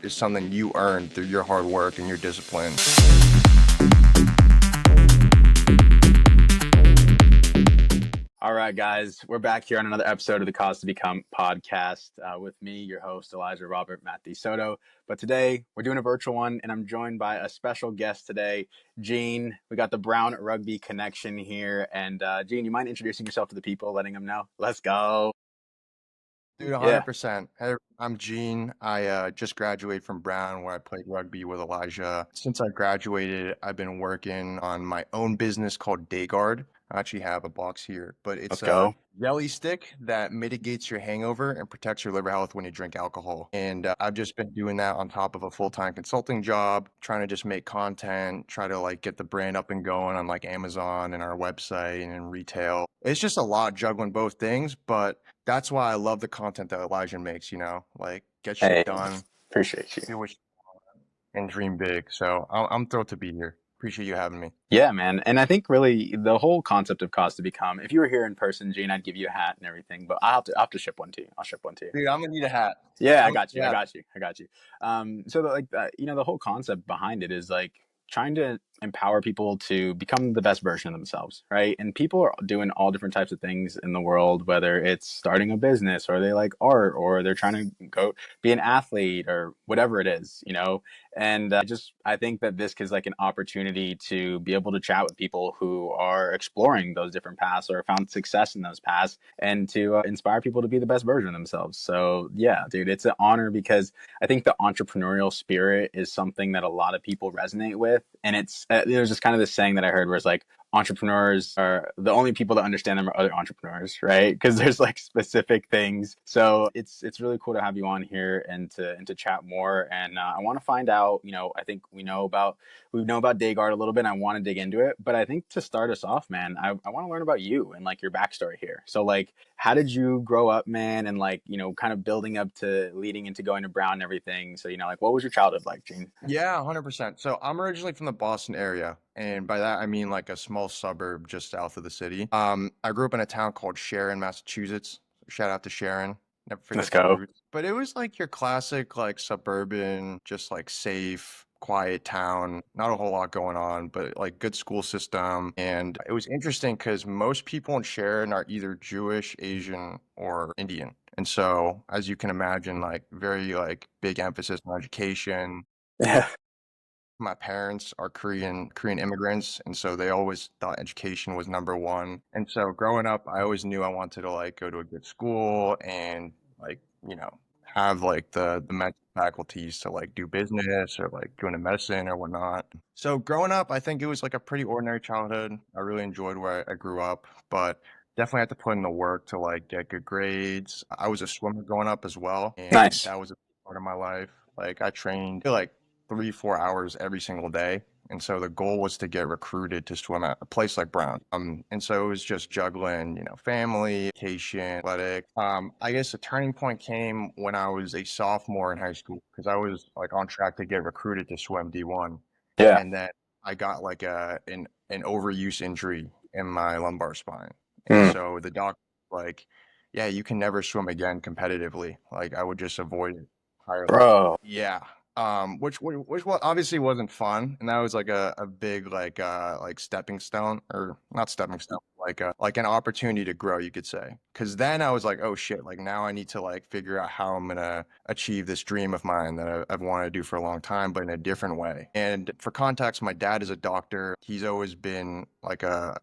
is something you earned through your hard work and your discipline. All right, guys, we're back here on another episode of the Cause to Become podcast with me, your host, Elijah Robert-Mahdi Soto. But today we're doing a virtual one, and I'm joined by a special guest today, Gene. We got the Brown Rugby connection here. And Gene, you mind introducing yourself to the people, letting them know? Let's go. Dude, Yeah. 100%. Hey, I'm Gene. I just graduated from Brown, where I played rugby with Elijah. Since I graduated, I've been working on my own business called DayGuard. I actually have a box here, but Let's it's a go. jelly stick that mitigates your hangover and protects your liver health when you drink alcohol. And I've just been doing that on top of a full-time consulting job, trying to just make content, try to like get the brand up and going on like Amazon and our website and in retail. It's just a lot juggling both things, but that's why I love the content that Elijah makes, like get Hey, shit done, appreciate you. do what you want, and dream big. So I'm thrilled to be here. Appreciate you having me. Yeah, man. And I think really the whole concept of Cause to Become, if you were here in person, Gene, I'd give you a hat and everything, but I'll have to ship one to you. I'll ship one to you. Dude, I'm gonna need a hat. Yeah, I I'm got you. I yeah. got you. I got you. The whole concept behind it is like trying to empower people to become the best version of themselves, right? And people are doing all different types of things in the world, whether it's starting a business or they like art or they're trying to go be an athlete or whatever it is. And I think that this is like an opportunity to be able to chat with people who are exploring those different paths or found success in those paths and to inspire people to be the best version of themselves. So yeah, dude, it's an honor because I think the entrepreneurial spirit is something that a lot of people resonate with. And there's just kind of this saying that I heard where it's like, entrepreneurs are the only people that understand them are other entrepreneurs, right? Because there's like specific things. So it's really cool to have you on here and to chat more. And I want to find out. I think we know about DayGuard a little bit. And I want to dig into it, but I think to start us off, man, I want to learn about you and like your backstory here. So like, how did you grow up, man? And like, kind of building up to leading into going to Brown and everything. So like, what was your childhood like, Gene? Yeah, 100%. So I'm originally from the Boston area, and by that I mean like a small suburb just south of the city. I grew up in a town called Sharon, Massachusetts. Shout out to Sharon. Never Let's forget the go. roots. But it was like your classic like suburban, just like safe, quiet town. Not a whole lot going on, but like good school system. And it was interesting because most people in Sharon are either Jewish, Asian, or Indian. And so, as you can imagine, like very like big emphasis on education. Yeah. My parents are Korean immigrants, and so they always thought education was number one. And so growing up, I always knew I wanted to like go to a good school and like, have like the mental faculties to like do business or like go into medicine or whatnot. So growing up, I think it was like a pretty ordinary childhood. I really enjoyed where I grew up, but definitely had to put in the work to like get good grades. I was a swimmer growing up as well, and Nice. that was a big part of my life. Like I trained like 3-4 hours every single day. And so the goal was to get recruited to swim at a place like Brown. And so it was just juggling, family, education, athletic. I guess a turning point came when I was a sophomore in high school because I was like on track to get recruited to swim D1. Yeah. And then I got like an overuse injury in my lumbar spine. And Mm. so the doctor was like, yeah, you can never swim again competitively. Like I would just avoid it entirely. Bro. Yeah. Which obviously wasn't fun, and that was like a big like stepping stone, or not stepping stone, like an opportunity to grow, you could say. Because then I was like, oh shit, like now I need to like figure out how I'm gonna achieve this dream of mine that I've wanted to do for a long time, but in a different way. And for context, my dad is a doctor. He's always been like a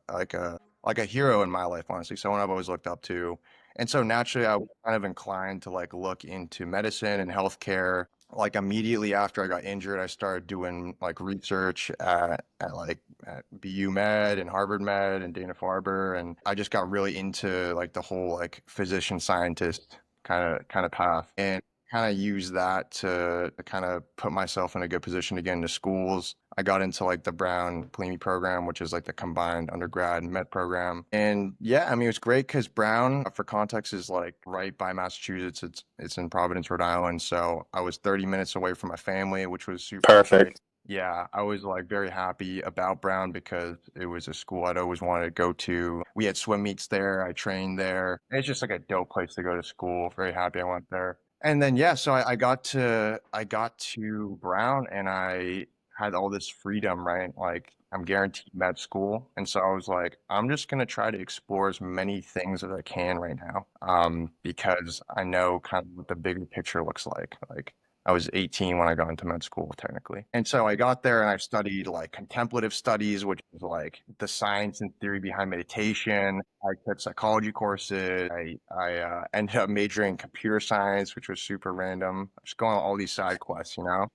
hero in my life, honestly. Someone I've always looked up to. And so naturally, I was kind of inclined to like look into medicine and healthcare. Like immediately after I got injured, I started doing like research at BU Med and Harvard Med and Dana-Farber, and I just got really into like the whole like physician scientist kind of path, and kind of use that to kind of put myself in a good position to get into schools. I got into like the Brown PLME program, which is like the combined undergrad and med program. And yeah, I mean, it's great because Brown, for context, is like right by Massachusetts. It's in Providence, Rhode Island. So I was 30 minutes away from my family, which was super exciting. Perfect. Yeah, I was like very happy about Brown because it was a school I'd always wanted to go to. We had swim meets there. I trained there. It's just like a dope place to go to school. Very happy I went there. And then yeah, so I got to Brown and I had all this freedom, right? Like I'm guaranteed med school. And so I was like, I'm just gonna try to explore as many things as I can right now. Because I know kind of what the bigger picture looks like. Like I was 18 when I got into med school, technically. And so I got there and I studied like contemplative studies, which is like the science and theory behind meditation. I took psychology courses. I ended up majoring in computer science, which was super random. Just going on all these side quests, you know?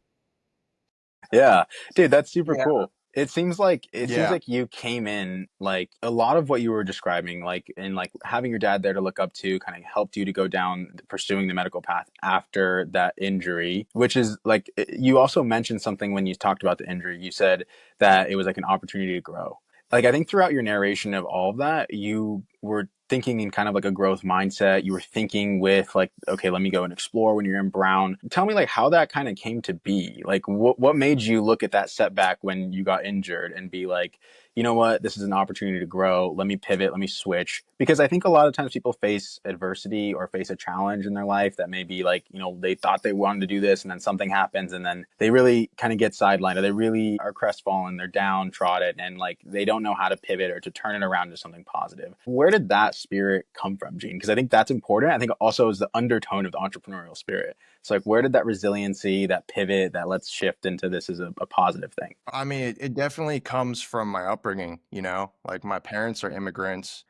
Yeah, dude, that's super Yeah. cool. It seems Yeah. like you came in like a lot of what you were describing, like and like having your dad there to look up to, kind of helped you to go down pursuing the medical path after that injury, which is like you also mentioned something when you talked about the injury. You said that it was like an opportunity to grow. Like I think throughout your narration of all of that, you were thinking in kind of like a growth mindset. You were thinking with like, okay, let me go and explore when you're in Brown. Tell me like how that kind of came to be. Like what made you look at that setback when you got injured and be like, you know what, this is an opportunity to grow. Let me pivot, let me switch. Because I think a lot of times people face adversity or face a challenge in their life that may be like, you know, they thought they wanted to do this and then something happens and then they really kind of get sidelined or they really are crestfallen, they're downtrodden and like they don't know how to pivot or to turn it around to something positive. Where did that spirit come from, Gene? Because I think that's important. I think it also is the undertone of the entrepreneurial spirit. So like where did that resiliency, that pivot, that let's shift into this is a positive thing? I mean, it definitely comes from my upbringing, you know? Like my parents are immigrants.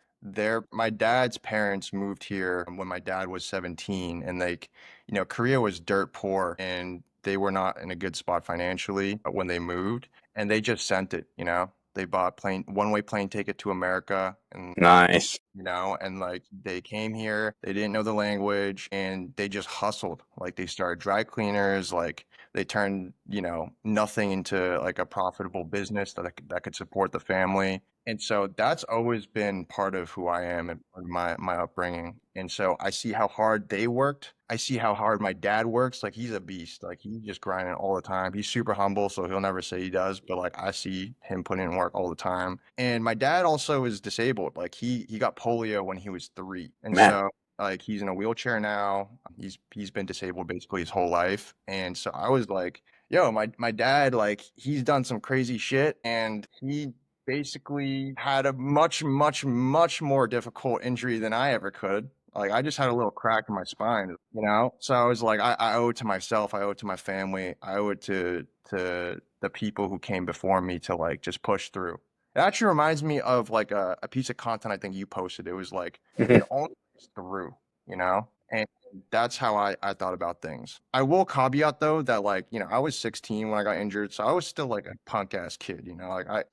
My dad's parents moved here when my dad was 17 and like, you know, Korea was dirt poor and they were not in a good spot financially when they moved and they just sent it, you know? They bought one-way plane ticket to America and Nice. you know, and like they came here, they didn't know the language and they just hustled. Like they started dry cleaners, like they turned, you know, nothing into like a profitable business that could support the family. And so that's always been part of who I am and part of my upbringing. And so I see how hard they worked. I see how hard my dad works. Like he's a beast. Like he's just grinding all the time. He's super humble, so he'll never say he does, but like I see him putting in work all the time. And my dad also is disabled. Like he got polio when he was 3. And Man. so like he's in a wheelchair now. He's been disabled basically his whole life. And so I was like, yo, my dad, like he's done some crazy shit and he basically had a much, much, much more difficult injury than I ever could. Like I just had a little crack in my spine, you know? So I was like, I owe it to myself, I owe it to my family, I owe it to the people who came before me to like just push through. It actually reminds me of like a piece of content I think you posted. It was like Mhm. the only way through, you know? And that's how I thought about things. I will caveat though that like, you know, I was 16 when I got injured, so I was still like a punk ass kid, you know, like I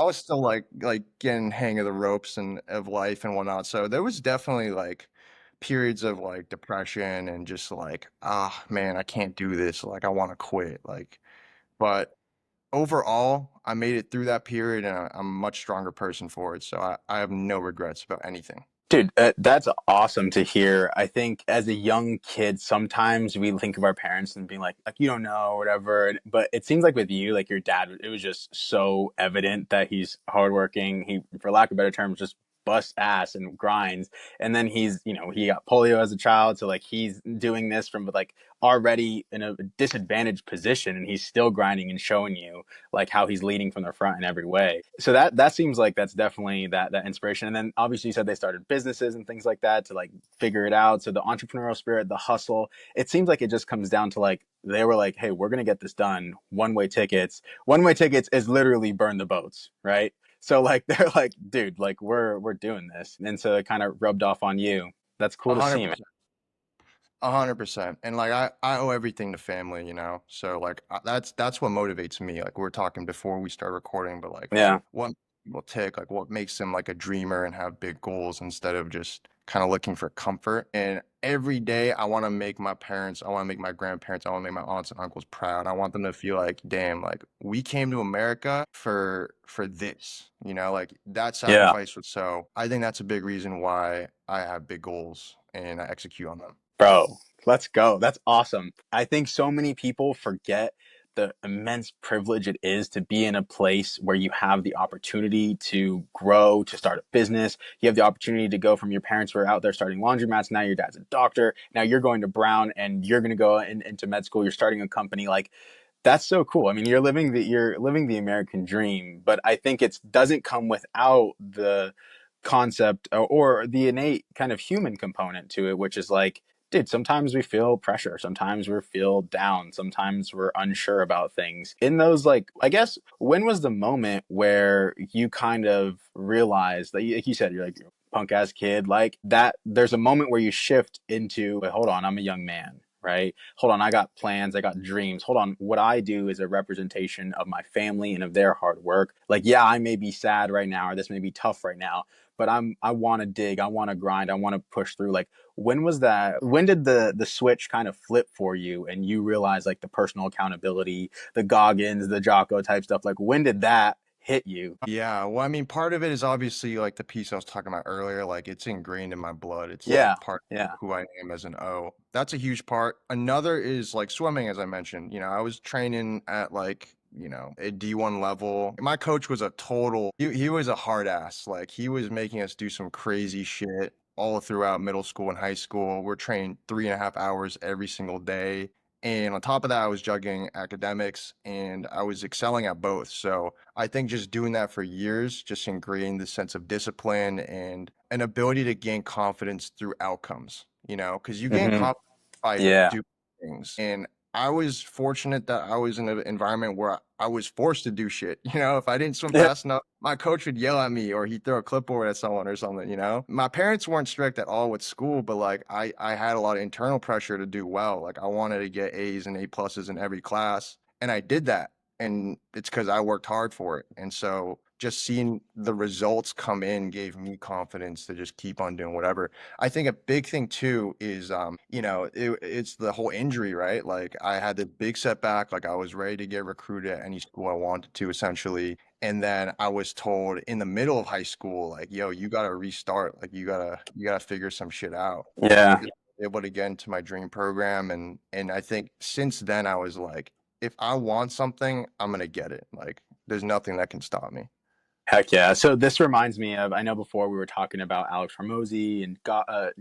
was still like getting hang of the ropes and of life and whatnot. So there was definitely like periods of like depression and just like, ah man, I can't do this. Like I want to quit. Like, but overall, I made it through that period and I'm a much stronger person for it. So I have no regrets about anything. Dude, that's awesome to hear. I think as a young kid, sometimes we think of our parents and being like you don't know, or whatever. But it seems like with you, like your dad, it was just so evident that he's hardworking. He, for lack of better terms, just busts ass and grinds. And then he's, you know, he got polio as a child, so like he's doing this from like already in a disadvantaged position, and he's still grinding and showing you like how he's leading from the front in every way. So that seems like that's definitely that inspiration. And then obviously you said they started businesses and things like that to like figure it out. So the entrepreneurial spirit, the hustle, it seems like it just comes down to like they were like, hey, we're gonna get this done. One-way tickets. One-way tickets is literally burn the boats, right? So like they're like, dude, like we're doing this. And so it kind of rubbed off on you. That's A cool to hundred see, man. percent. 100%. And like I owe everything to family, you know. So like that's what motivates me. Like we were talking before we start recording, but like Yeah. what people tick, like what makes them like a dreamer and have big goals instead of just kind of looking for comfort. And every day I want to make my parents, I want to make my grandparents, I want to make my aunts and uncles proud. I want them to feel like, damn, like we came to America for this, you know, like that Yeah. sacrifice was so I think that's a big reason why I have big goals and I execute on them. Bro, let's go. That's awesome. I think so many people forget the immense privilege it is to be in a place where you have the opportunity to grow, to start a business. You have the opportunity to go from your parents who are out there starting laundromats. Now your dad's a doctor. Now you're going to Brown and you're going to go into med school. You're starting a company. Like, that's so cool. I mean, you're living the American dream, but I think it doesn't come without the concept or the innate kind of human component to it, which is like, dude, sometimes we feel pressure, sometimes we feel down, sometimes we're unsure about things. In those, like, I guess, when was the moment where you kind of realized that, like you said, you're like punk ass kid, like that? There's a moment where you shift into, wait, hold on, I'm a young man, right? Hold on, I got plans, I got dreams. Hold on, what I do is a representation of my family and of their hard work. Like, yeah, I may be sad right now, or this may be tough right now, but I want to dig, I want to grind, I want to push through. Like, when was that? When did the switch kind of flip for you, and you realize like the personal accountability, the Goggins, the Jocko type stuff? Like, when did that hit you? Yeah, well, I mean, part of it is obviously like the piece I was talking about earlier, like it's ingrained in my blood. It's like Yeah, part of yeah. who I am as an O. That's a huge part. Another is like swimming, as I mentioned. I was training at like, a D1 level. My coach was a total, he was a hard ass. Like he was making us do some crazy shit all throughout middle school and high school. We're trained 3.5 hours every single day. And on top of that, I was juggling academics and I was excelling at both. So I think just doing that for years, just ingrained the sense of discipline and an ability to gain confidence through outcomes, because you gain Hmm. confidence by Yeah. doing things. And I was fortunate that I was in an environment where I was forced to do shit. If I didn't swim Yeah. fast enough, my coach would yell at me or he'd throw a clipboard at someone or something. My parents weren't strict at all with school, but like I had a lot of internal pressure to do well. Like I wanted to get A's and A pluses in every class. And I did that. And it's because I worked hard for it. And so just seeing the results come in gave me confidence to just keep on doing whatever. I think a big thing too is, it's the whole injury, right? Like I had the big setback, like I was ready to get recruited at any school I wanted to essentially. And then I was told in the middle of high school, like, yo, you got to restart. Like you gotta figure some shit out. Yeah. Able to get into my dream program. And I think since then I was like, if I want something, I'm going to get it. Like there's nothing that can stop me. Heck yeah. So this reminds me of, I know before we were talking about Alex Hormozi and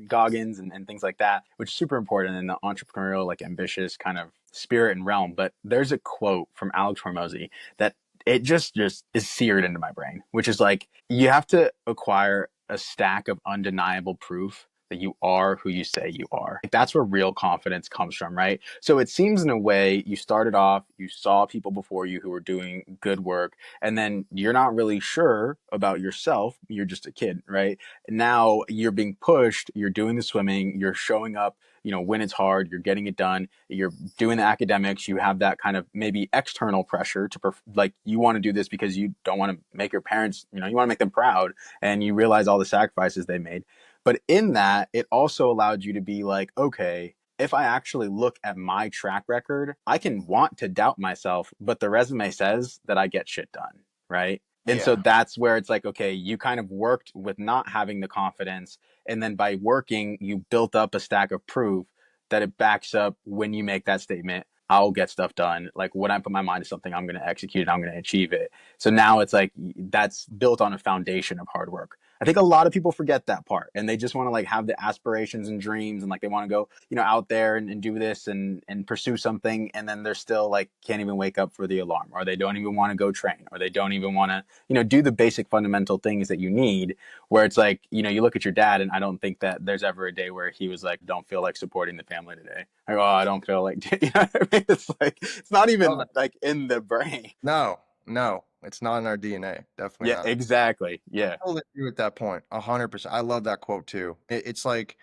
Goggins and things like that, which is super important in the entrepreneurial, like ambitious kind of spirit and realm. But there's a quote from Alex Hormozi that it just is seared into my brain, which is like, you have to acquire a stack of undeniable proof that you are who you say you are. Like, that's where real confidence comes from, right? So it seems in a way you started off, you saw people before you who were doing good work, and then you're not really sure about yourself. You're just a kid, right? Now you're being pushed, you're doing the swimming, you're showing up, when it's hard, you're getting it done, you're doing the academics, you have that kind of maybe external pressure to like, you want to do this because you don't want to make your parents, you want to make them proud, and you realize all the sacrifices they made. But in that, it also allowed you to be like, okay, if I actually look at my track record, I can want to doubt myself, but the resume says that I get shit done, right? And so Yeah. that's where it's like, okay, you kind of worked with not having the confidence. And then by working, you built up a stack of proof that it backs up when you make that statement. I'll get stuff done. Like, when I put my mind to something, I'm going to execute it, I'm going to achieve it. So now it's like, that's built on a foundation of hard work. I think a lot of people forget that part, and they just want to like have the aspirations and dreams, and like they want to go, out there and do this and pursue something. And then they're still like, can't even wake up for the alarm, or they don't even want to go train, or they don't even want to, do the basic fundamental things that you need, where it's like, you look at your dad, and I don't think that there's ever a day where he was like, don't feel like supporting the family today. Like, oh, I don't feel like, you know what I mean? It's like, it's not even like in the brain. No, no, it's not in our DNA. Definitely Yeah, not. exactly. Yeah. Totally agree with that point. 100%. I love that quote too. It's like,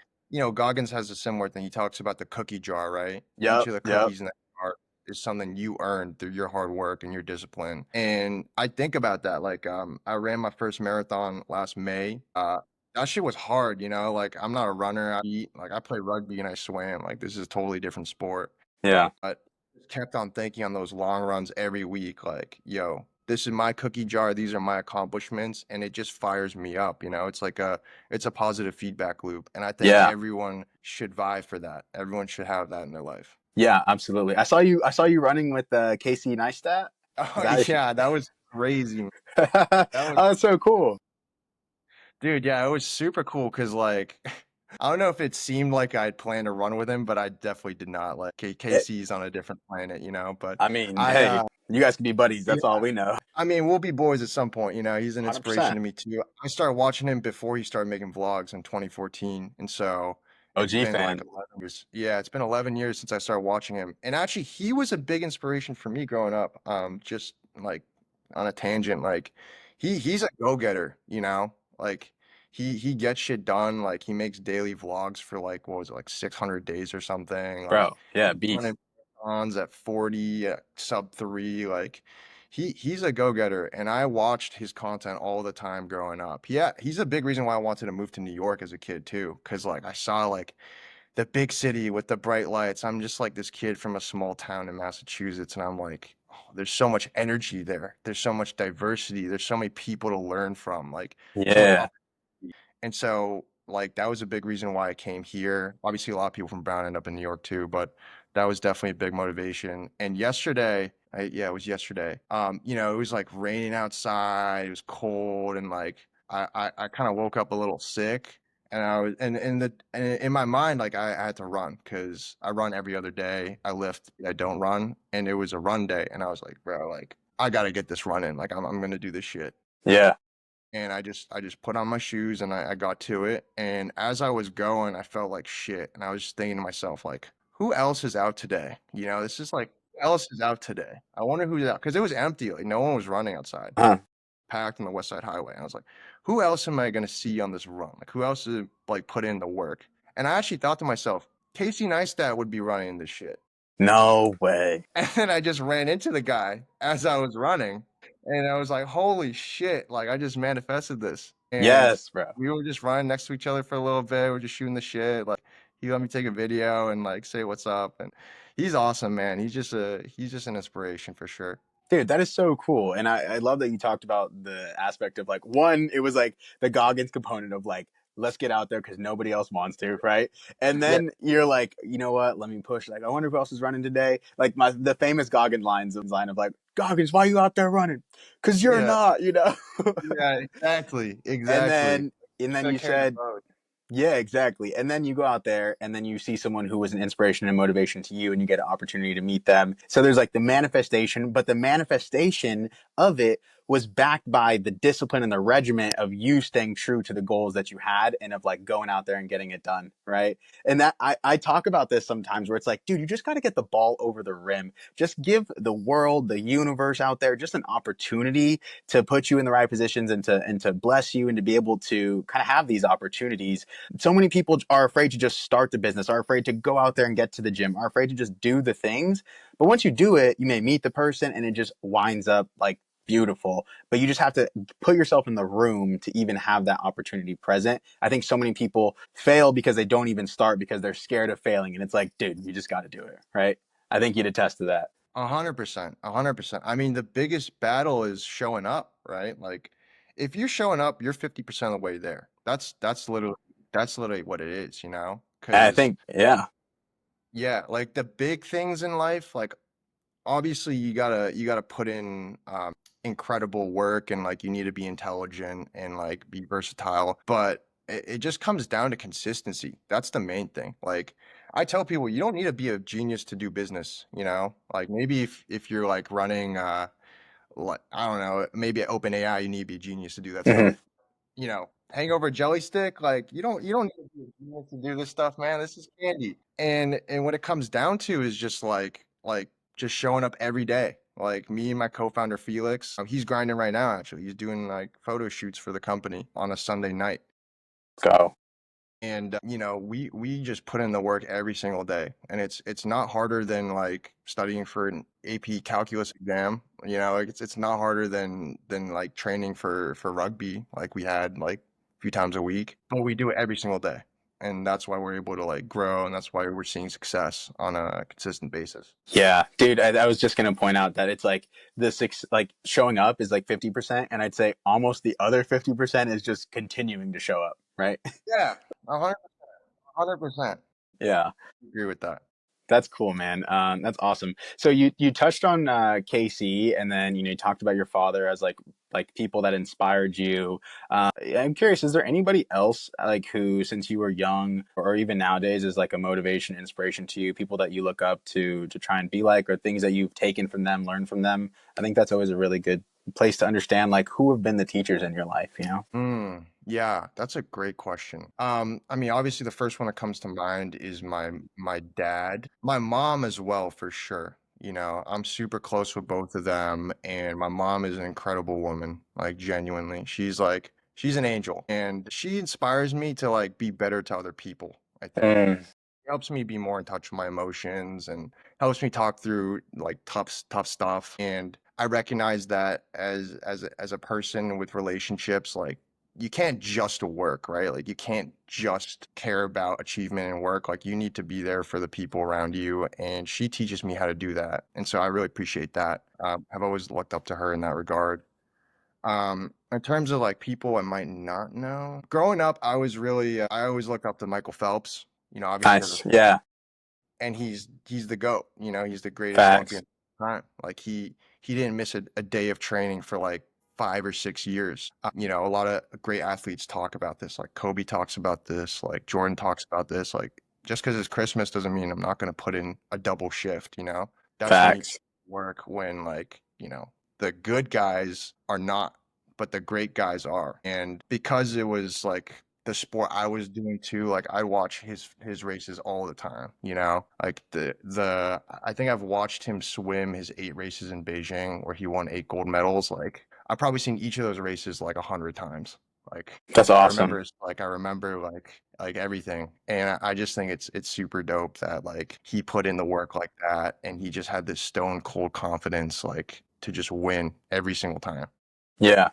Goggins has a similar thing. He talks about the cookie jar, right? Each Yep. of the Yep. cookies in that jar is something you earned through your hard work and your discipline. And I think about that. Like, I ran my first marathon last May. That shit was hard, like I'm not a runner. I play rugby and I swam. Like this is a totally different sport. Yeah. But just kept on thinking on those long runs every week, like, yo, this is my cookie jar, these are my accomplishments, and it just fires me up, It's like it's a positive feedback loop. And I think Yeah. everyone should vie for that. Everyone should have that in their life. Yeah, absolutely. I saw you running with Casey Neistat. Is Oh that yeah, that was crazy, man. oh, That was, that's so cool. dude, yeah, it was super cool because like I don't know if it seemed like I'd planned to run with him, but I definitely did not. Like It, Casey's on a different planet, you know. But I mean, I hey, you guys can be buddies. yeah, That's all we know. I mean, we'll be boys at some point, you know. He's an inspiration 100%. to me too. I started watching him before he started making vlogs in 2014, and so it's OG been like fan. 11 years. Yeah, it's been 11 years since I started watching him. And actually, he was a big inspiration for me growing up. Just like on a tangent, like he's a go-getter, you know? Like he gets shit done. Like he makes daily vlogs for like what was it, like 600 days or something. Like Bro, yeah, he's beast. running marathons at 40, at sub 3, like he's a go-getter, and I watched his content all the time growing up. Yeah, he's a big reason why I wanted to move to New York as a kid too, because like I saw like the big city with the bright lights. I'm just like this kid from a small town in Massachusetts, and I'm like, oh, there's so much energy there. There's so much diversity. There's so many people to learn from. Like so much Yeah. and so, like, that was a big reason why I came here. Obviously, a lot of people from Brown end up in New York too, but that was definitely a big motivation. And yesterday, yeah, it was yesterday. You know, it was like raining outside. It was cold, and like I kind of woke up a little sick. And I was, and in my mind, like I had to run because I run every other day. I lift, I don't run, and it was a run day. And I was like, bro, like I gotta get this run in. Like I'm gonna do this shit. Yeah. And I just put on my shoes and I got to it. And as I was going, I felt like shit. And I was just thinking to myself, like, who else is out today? You know, this is like, who else is out today? I wonder who's out because it was empty. Like, no one was running outside, Huh. packed on the West Side Highway. And I was like, who else am I going to see on this run? Like, who else is like put in the work? And I actually thought to myself, Casey Neistat would be running this shit. No way. And then I just ran into the guy as I was running. And I was like, holy shit, like I just manifested this. And Yes, bro. we were just running next to each other for a little bit. We're just shooting the shit. Like he let me take a video and like say what's up. And he's awesome, man. He's just an inspiration for sure. Dude, that is so cool. And I love that you talked about the aspect of like, one, it was like the Goggins component of like, let's get out there because nobody else wants to, right? And Yeah, then you're like, you know what? Let me push. Like, I wonder who else is running today. Like the famous Goggins line of like, Goggins, why you out there running? Because you're yeah, not, you know? yeah, exactly. and Exactly. then and then That you carried the said, boat. yeah, exactly. And then you go out there and then you see someone who was an inspiration and motivation to you and you get an opportunity to meet them. So there's like the manifestation, but the manifestation of it was backed by the discipline and the regiment of you staying true to the goals that you had and of like going out there and getting it done. Right. And that I talk about this sometimes where it's like, dude, you just got to get the ball over the rim. Just give the world, the universe out there, just an opportunity to put you in the right positions and to bless you and to be able to kind of have these opportunities. So many people are afraid to just start the business, are afraid to go out there and get to the gym, are afraid to just do the things. But once you do it, you may meet the person and it just winds up like beautiful. But you just have to put yourself in the room to even have that opportunity present. I think so many people fail because they don't even start because they're scared of failing. And it's like, dude, you just got to do it. Right. I think you'd attest to that. 100%. 100%. I mean, the biggest battle is showing up, right? Like if you're showing up, you're 50% of the way there. That's literally what it is, you know? And I Because think, yeah. yeah, like the big things in life, like obviously you gotta put in incredible work and like you need to be intelligent and like be versatile, but it just comes down to consistency. That's the main thing. Like I tell people you don't need to be a genius to do business, you know? Like maybe if you're like running like I don't know, maybe at OpenAI you need to be a genius to do that Mhm. stuff. You know, hangover jelly stick, like you don't need to be a genius to do this stuff, man. This is candy. And what it comes down to is just like just showing up every day. Like me and my co-founder Felix, he's grinding right now actually. He's doing like photo shoots for the company on a Sunday night. Go. And you know, we just put in the work every single day. And it's not harder than like studying for an AP calculus exam. You know, like it's not harder than like training for rugby like we had like a few times a week. But we do it every single day. And that's why we're able to like grow and that's why we're seeing success on a consistent basis. Yeah, dude, I was just gonna point out that it's like the six, like showing up is like 50%, and I'd say almost the other 50% is just continuing to show up, right? Yeah, 100%. 100%. Yeah. Agree with that. That's cool, man. That's awesome. So you touched on KC, and then you talked about your father as like people that inspired you. I'm curious, is there anybody else like who, since you were young, or even nowadays, is like a motivation, inspiration to you? People that you look up to try and be like, or things that you've taken from them, learned from them. I think that's always a really good place to understand like who have been the teachers in your life. Yeah, that's a great question. I mean, obviously the first one that comes to mind is my dad. My mom as well, for sure. I'm super close with both of them, and my mom is an incredible woman, like genuinely. She's an angel, and she inspires me to like be better to other people, I think. Mm. Helps me be more in touch with my emotions and helps me talk through like tough stuff. And I recognize that as a person with relationships, like you can't just work, right? Like you can't just care about achievement and work. Like you need to be there for the people around you. And she teaches me how to do that. And so I really appreciate that. I've always looked up to her in that regard. In terms of like people I might not know, growing up, I always looked up to Michael Phelps, obviously as a Nice. Yeah. and he's the GOAT, he's the greatest Olympian Facts. of all time. Like he didn't miss a day of training for like 5 or 6 years. A lot of great athletes talk about this. Like Kobe talks about this, like Jordan talks about this. Like just because it's Christmas doesn't mean I'm not going to put in a double shift. Definitely Facts. work when like, the good guys are not, but the great guys are. And because it was like the sport I was doing too, like I watch his races all the time. Like the I think I've watched him swim his 8 races in Beijing where he won 8 gold medals. Like I've probably seen each of those races like 100 times. Like That's I awesome. remember like I remember like everything. And I just think it's super dope that like he put in the work like that and he just had this stone cold confidence like to just win every single time. Yeah.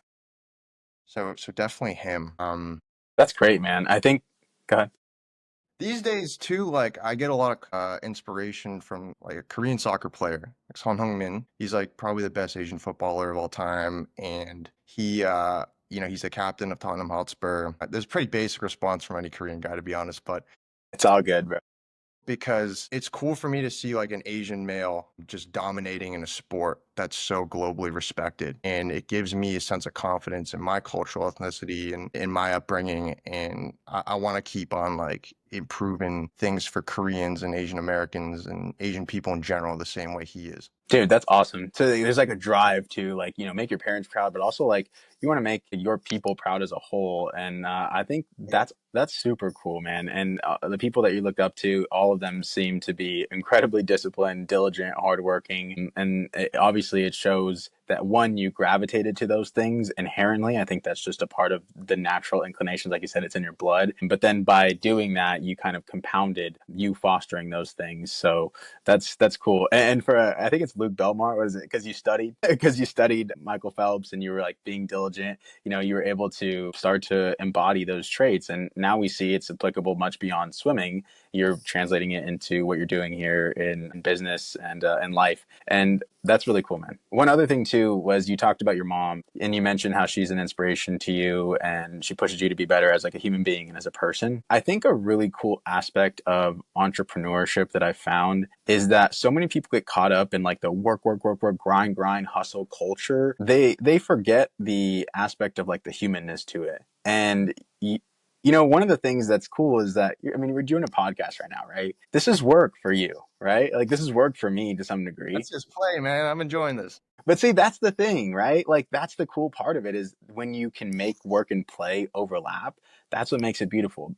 So definitely him. That's great, man. I think, go ahead. These days too, like I get a lot of inspiration from like a Korean soccer player, like Son Heung-min. He's like probably the best Asian footballer of all time, and he's the captain of Tottenham Hotspur. There's a pretty basic response from any Korean guy, to be honest, but It's all good, bro. because it's cool for me to see like an Asian male just dominating in a sport that's so globally respected. And it gives me a sense of confidence in my cultural ethnicity and in my upbringing. And I want to keep on like improving things for Koreans and Asian Americans and Asian people in general the same way he is. Dude, that's awesome. So there's like a drive to like, make your parents proud, but also like you want to make your people proud as a whole. And I think that's super cool, man. And the people that you looked up to, all of them seem to be incredibly disciplined, diligent, hardworking. And obviously it shows that one, you gravitated to those things inherently. I think that's just a part of the natural inclinations. Like you said, it's in your blood. But then by doing that, you kind of compounded you fostering those things. So that's cool. And for I think it's Luke Belmar. Was it because you studied because you studied Michael Phelps and you were like being diligent? You were able to start to embody those traits, and now we see it's applicable much beyond swimming. You're translating it into what you're doing here in business and in life, and that's really cool, man. One other thing too was you talked about your mom, and you mentioned how she's an inspiration to you, and she pushes you to be better as like a human being and as a person. I think a really cool aspect of entrepreneurship that I found is that so many people get caught up in like the work, grind, hustle culture. They forget the aspect of like the humanness to it. And one of the things that's cool is that we're doing a podcast right now, right? This is work for you, right? Like this is work for me to some degree. Let's just play, man. I'm enjoying this. But see, that's the thing, right? Like that's the cool part of it is when you can make work and play overlap, that's what makes it beautiful.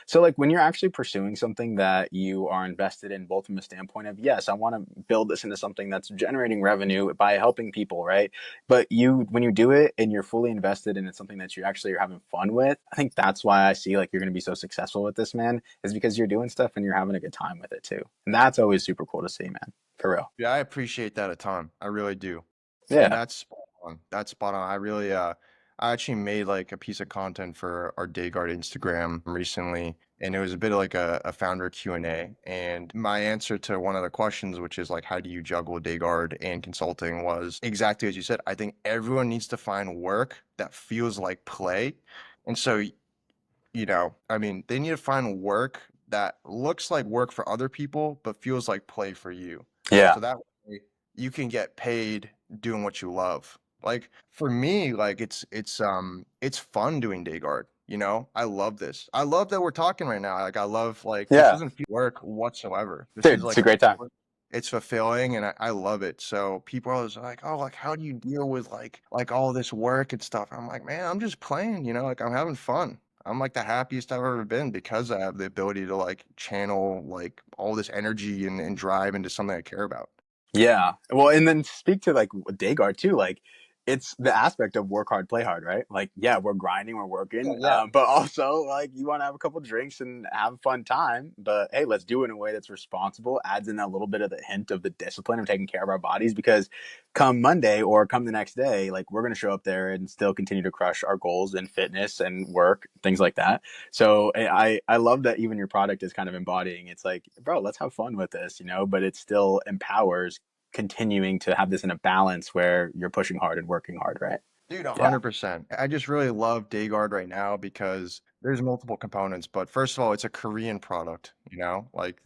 So like when you're actually pursuing something that you are invested in both from a standpoint of, yes, I want to build this into something that's generating revenue by helping people, right? But when you do it and you're fully invested and it's something that you actually are having fun with, I think that's why I see like you're going to be so successful with this, man, is because you're doing stuff and you're having a good time with it too. And that's always super cool to see, man. For real. Yeah, I appreciate that a ton. I really do. And Yeah. that's spot on. That's spot on. I actually made like a piece of content for our DayGuard Instagram recently, and it was a bit of like a founder Q&A. And my answer to one of the questions, which is like, how do you juggle DayGuard and consulting, was exactly as you said. I think everyone needs to find work that feels like play. And so, they need to find work that looks like work for other people, but feels like play for you. Yeah. So that way you can get paid doing what you love. Like for me, like it's fun doing day guard. You know, I love this. I love that we're talking right now. Like I love like this Yeah. doesn't feel work whatsoever. This Dude, is it's like a great time. it's fulfilling and I love it. So people are always like, oh, like how do you deal with like all this work and stuff? I'm like, man, I'm just playing, you know, like I'm having fun. I'm like the happiest I've ever been because I have the ability to like channel like all this energy and drive into something I care about. Yeah. Well, and then speak to like DayGuard too. Like, it's the aspect of work hard, play hard, right? Like, yeah, we're grinding, we're working, Yeah. but also like you want to have a couple drinks and have a fun time. But hey, let's do it in a way that's responsible. Adds in that little bit of the hint of the discipline of taking care of our bodies because come Monday or come the next day, like we're going to show up there and still continue to crush our goals in fitness and work, things like that. So I love that even your product is kind of embodying. It's like, bro, let's have fun with this, you know, but it still empowers continuing to have this in a balance where you're pushing hard and working hard, right? Dude, Yeah. 100%. I just really love DayGuard right now because there's multiple components. But first of all, it's a Korean product, you know, like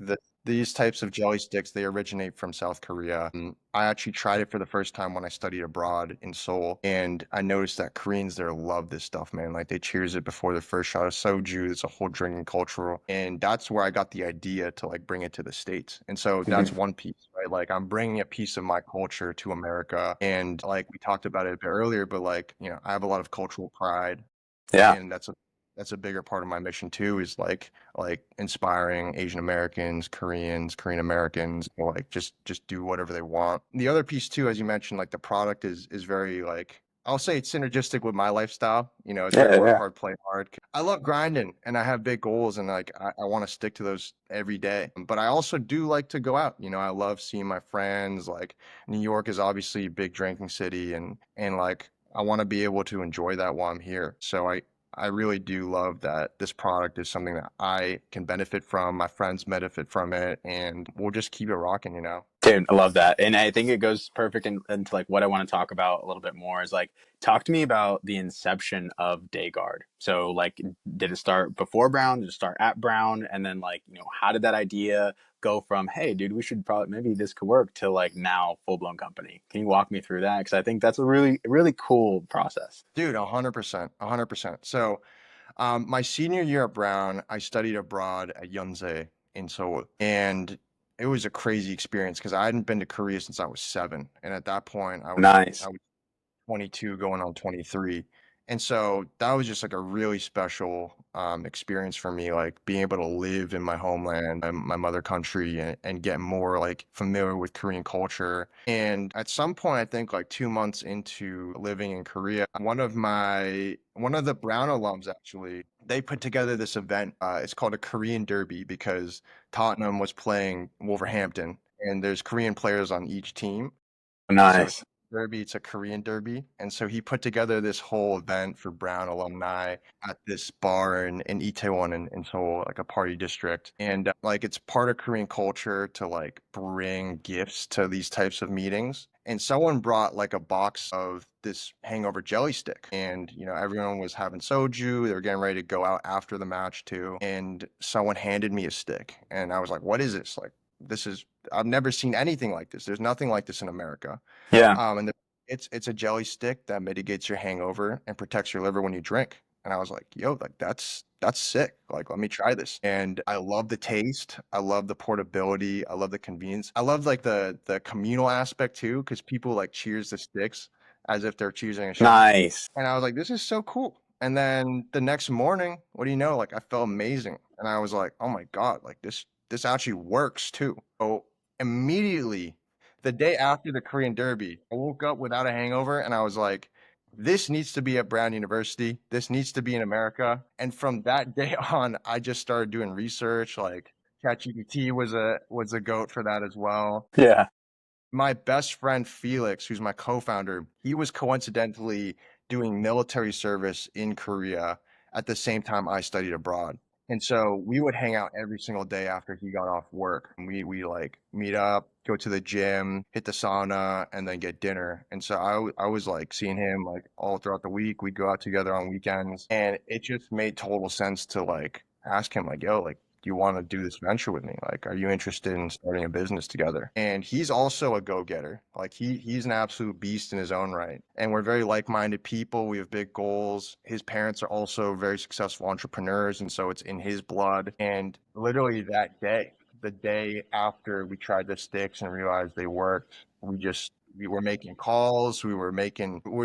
these types of jelly sticks, they originate from South Korea. And I actually tried it for the first time when I studied abroad in Seoul. And I noticed that Koreans there love this stuff, man. Like they cheers it before the first shot of soju. It's a whole drinking culture. And that's where I got the idea to like bring it to the States. And so that's Mhm. one piece, right? Like I'm bringing a piece of my culture to America. And like we talked about it a bit earlier, but like, you know, I have a lot of cultural pride Yeah. and that's a bigger part of my mission too is like inspiring Asian Americans, Koreans, Korean Americans, or like just do whatever they want. The other piece too, as you mentioned, like the product is very like I'll say it's synergistic with my lifestyle. You know, it's very Yeah. work Yeah. hard, play hard. I love grinding and I have big goals and like I want to stick to those every day. But I also do like to go out. You know, I love seeing my friends. Like New York is obviously a big drinking city and like I want to be able to enjoy that while I'm here. So I really do love that this product is something that I can benefit from, my friends benefit from it, and we'll just keep it rocking, you know? Dude, I love that. And I think it goes perfect into like what I want to talk about a little bit more is like, talk to me about the inception of DayGuard. So like, did it start before Brown? Did it start at Brown? And then like, you know, how did that idea go from, hey, dude, we should probably, maybe this could work to like now full blown company? Can you walk me through that? Cause I think that's a really, really cool process. Dude, 100%, 100%. So, my senior year at Brown, I studied abroad at Yonsei in Seoul, and it was a crazy experience because I hadn't been to Korea since I was 7, and at that point, Nice. I was 22 going on 23. And so that was just like a really special experience for me, like being able to live in my homeland, my mother country, and get more like familiar with Korean culture. And at some point, I think like 2 months into living in Korea, one of the Brown alums actually, they put together this event. It's called a Korean Derby because Tottenham was playing Wolverhampton, and there's Korean players on each team. So it's Nice. derby, it's a Korean derby. And so he put together this whole event for Brown alumni at this bar in Itaewon in Seoul, like a party district. And like it's part of Korean culture to like bring gifts to these types of meetings. And someone brought like a box of this hangover jelly stick. And, you know, everyone was having soju. They were getting ready to go out after the match too. And someone handed me a stick. And I was like, what is this? Like, this is I've never seen anything like this. There's nothing like this in America. Yeah. And it's a jelly stick that mitigates your hangover and protects your liver when you drink. And I was like, yo, like that's sick. Like, let me try this. And I love the taste. I love the portability. I love the convenience. I love like the communal aspect too, because people like cheers the sticks as if they're choosing a shot. Nice. And I was like, this is so cool. And then the next morning, what do you know? Like I felt amazing. And I was like, oh my God, like this actually works too. So immediately the day after the Korean Derby, I woke up without a hangover and I was like, this needs to be at Brown University. This needs to be in America. And from that day on, I just started doing research. Like ChatGPT was a goat for that as well. Yeah. My best friend Felix, who's my co-founder, he was coincidentally doing military service in Korea at the same time I studied abroad. And so we would hang out every single day after he got off work. And we like meet up, go to the gym, hit the sauna, and then get dinner. And so I was like seeing him like all throughout the week. We'd go out together on weekends. And it just made total sense to like ask him like, yo, like, do do you want to do this venture with me? Like, are you interested in starting a business together? And he's also a go-getter. Like he's an absolute beast in his own right. And we're very like-minded people. We have big goals. His parents are also very successful entrepreneurs, and so it's in his blood. And literally that day, the day after we tried the sticks and realized they worked, we were making calls, we were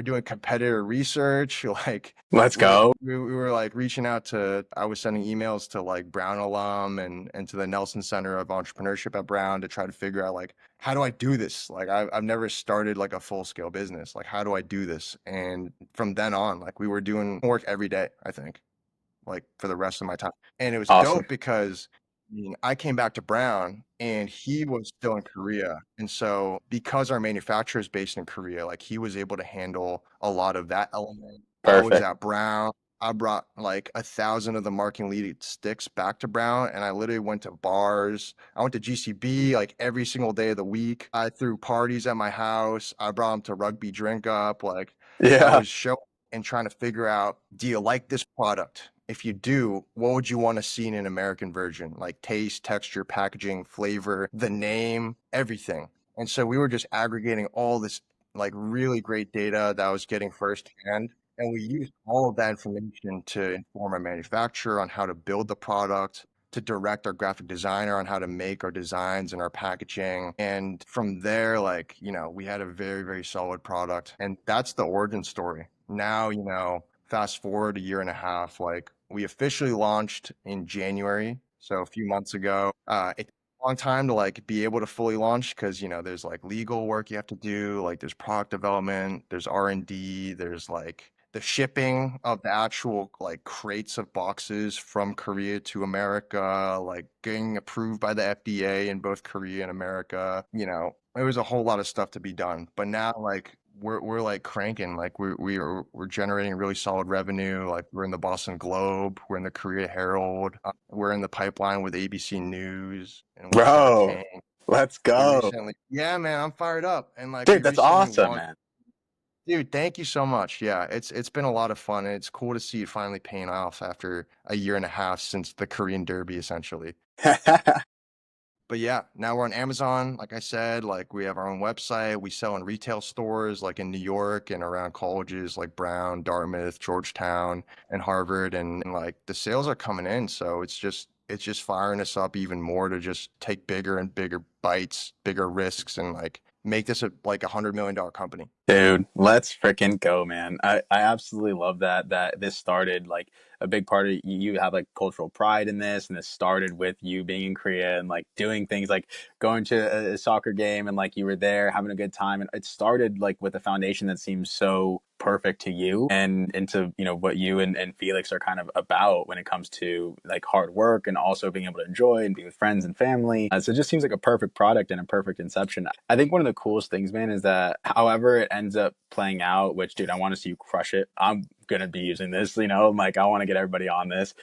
doing competitor research, like Let's go. we were like reaching out to, I was sending emails to like Brown alum and to the Nelson Center of Entrepreneurship at Brown to try to figure out like, how do I do this? Like I've never started like a full scale business. Like, how do I do this? And from then on, like we were doing work every day, I think, like for the rest of my time. And it was Awesome. dope because I came back to Brown and he was still in Korea. And so because our manufacturer is based in Korea, like he was able to handle a lot of that element. I was Perfect. at Brown. I brought like 1,000 of the marketing lead sticks back to Brown, and I literally went to bars. I went to GCB like every single day of the week. I threw parties at my house. I brought them to rugby drink up. Like I Yeah. was showing and trying to figure out, do you like this product? If you do, what would you want to see in an American version? Like taste, texture, packaging, flavor, the name, everything. And so we were just aggregating all this like really great data that I was getting firsthand. And we used all of that information to inform our manufacturer on how to build the product, to direct our graphic designer on how to make our designs and our packaging. And from there, like, we had a very, very solid product. And that's the origin story. Now, fast forward a year and a half, like we officially launched in January. So a few months ago. It took a long time to like be able to fully launch because there's like legal work you have to do, like there's product development, there's R&D, there's like the shipping of the actual like crates of boxes from Korea to America, like getting approved by the FDA in both Korea and America. There was a whole lot of stuff to be done. But now like we're like cranking, like we're generating really solid revenue. Like we're in the Boston Globe, we're in the Korea Herald, we're in the pipeline with ABC News and with Shark Bro, Tank. let's We go. recently, yeah, man, I'm fired up. And like we Dude, that's recently awesome, won. man. Dude, thank you so much. Yeah, it's been a lot of fun, and it's cool to see it finally paying off after a year and a half since the Korean Derby, essentially. But yeah, now we're on Amazon. Like I said, like we have our own website. We sell in retail stores like in New York and around colleges like Brown, Dartmouth, Georgetown, and Harvard. And like the sales are coming in. So it's just firing us up even more to just take bigger and bigger bites, bigger risks, and like make this like $100 million company. Dude, let's freaking go, man. I absolutely love that this started like a big part of you have like cultural pride in this, and this started with you being in Korea and like doing things like going to a soccer game and like you were there having a good time. And it started like with a foundation that seems so perfect to you and into what you and Felix are kind of about when it comes to like hard work and also being able to enjoy and be with friends and family. So it just seems like a perfect product and a perfect inception. I think one of the coolest things, man, is that however it ends up playing out, which dude, I want to see you crush it. I'm gonna be using this, like I want to get everybody on this.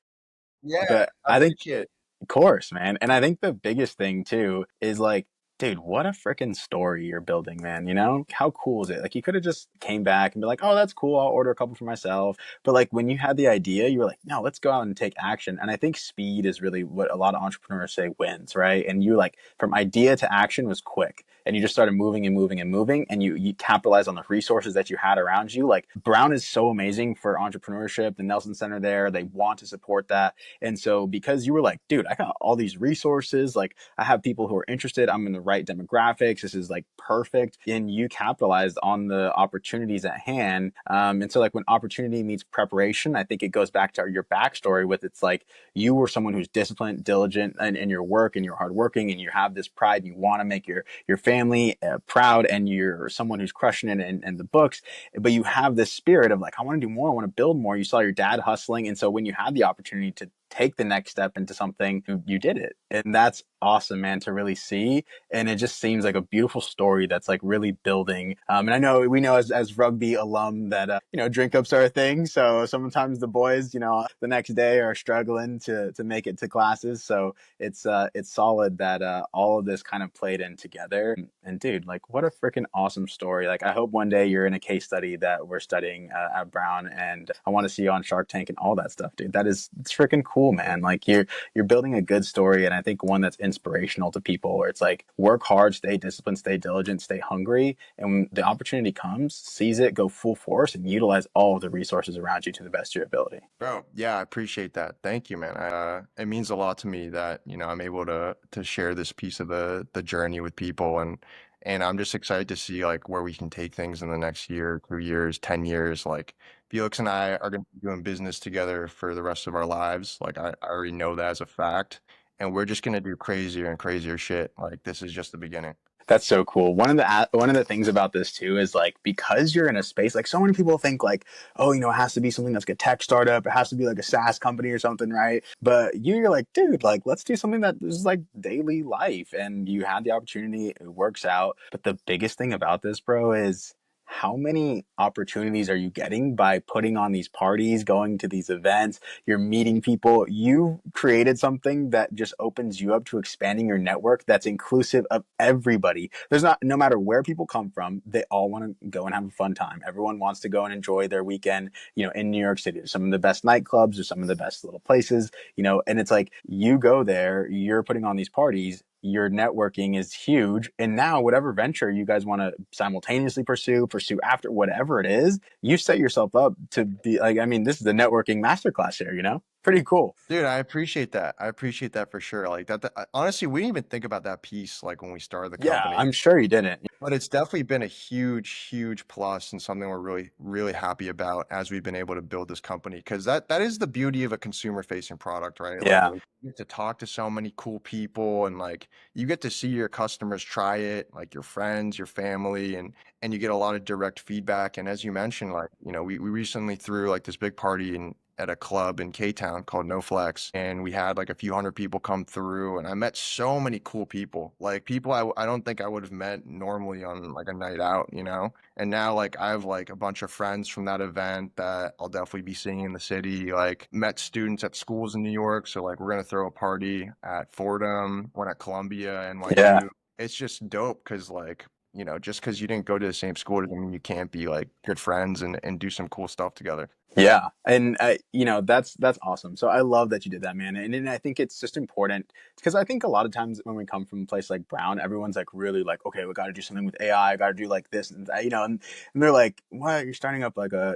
Yeah, But I I think appreciate it. of course, man. And I think the biggest thing too is like, dude, what a freaking story you're building, man. How cool is it? Like, you could have just came back and be like, oh, that's cool. I'll order a couple for myself. But like, when you had the idea, you were like, no, let's go out and take action. And I think speed is really what a lot of entrepreneurs say wins, right? And you like from idea to action was quick. And you just started moving and moving and moving, and you capitalize on the resources that you had around you. Like Brown is so amazing for entrepreneurship. The Nelson Center there, they want to support that. And so because you were like, dude, I got all these resources, like I have people who are interested, I'm in the right demographics, this is like perfect. And you capitalized on the opportunities at hand. And so like when opportunity meets preparation, I think it goes back to your backstory with it's like you were someone who's disciplined, diligent in your work and you're hardworking and you have this pride and you want to make your family proud and you're someone who's crushing it in the books, but you have this spirit of like, I want to do more, I want to build more. You saw your dad hustling. And so when you had the opportunity to take the next step into something, you did it. And that's awesome, man, to really see. And it just seems like a beautiful story that's like really building. And I know we know as rugby alum that, drink ups are a thing. So sometimes the boys, the next day are struggling to make it to classes. So it's solid that all of this kind of played in together. And dude, like, what a freaking awesome story. Like, I hope one day you're in a case study that we're studying at Brown, and I want to see you on Shark Tank and all that stuff, dude. It's freaking cool, man. Like, you're building a good story, and I think one that's inspirational to people, where it's like, work hard, stay disciplined, stay diligent, stay hungry, and when the opportunity comes, seize it, go full force, and utilize all of the resources around you to the best of your ability. Bro, yeah, I appreciate that. Thank you, man. It means a lot to me that, I'm able to share this piece of the journey with people, and I'm just excited to see like where we can take things in the next year, 2 years, 10 years. Like Felix and I are going to be doing business together for the rest of our lives. Like I already know that as a fact, and we're just going to do crazier and crazier shit. Like this is just the beginning. That's so cool. One of the things about this too is like, because you're in a space, like so many people think like, oh, it has to be something that's like a tech startup, it has to be like a SaaS company or something, right? But you're like, dude, like let's do something that is like daily life, and you had the opportunity, it works out. But the biggest thing about this, bro, is how many opportunities are you getting by putting on these parties, going to these events, you're meeting people. You created something that just opens you up to expanding your network that's inclusive of everybody. There's not, no matter where people come from, they all want to go and have a fun time. Everyone wants to go and enjoy their weekend, in New York City. There's some of the best nightclubs, or some of the best little places, and it's like, you go there, you're putting on these parties, your networking is huge. And now whatever venture you guys want to simultaneously pursue after, whatever it is, you set yourself up to be like, I mean, this is a networking masterclass here. Pretty cool. Dude, I appreciate that. I appreciate that for sure. Like honestly, we didn't even think about that piece like when we started the Yeah, company. I'm sure you didn't. But it's definitely been a huge, huge plus and something we're really, really happy about as we've been able to build this company. Because that is the beauty of a consumer-facing product, right? Like Yeah. you get to talk to so many cool people, and like you get to see your customers try it, like your friends, your family, and you get a lot of direct feedback. And as you mentioned, like, we recently threw like this big party at a club in K-Town called No Flex, and we had like a few hundred people come through, and I met so many cool people, like people I don't think I would have met normally on like a night out. And now like I have like a bunch of friends from that event that I'll definitely be seeing in the city, like met students at schools in New York, so like we're gonna throw a party at Fordham, one at Columbia, Yeah. NYU. It's just dope because like, just because you didn't go to the same school doesn't mean you can't be like good friends and do some cool stuff together. Yeah, and that's awesome. So I love that you did that, man. And I think it's just important, because I think a lot of times when we come from a place like Brown, everyone's like really like, okay, we got to do something with AI, got to do like this and that, and they're like, what? You're starting up like a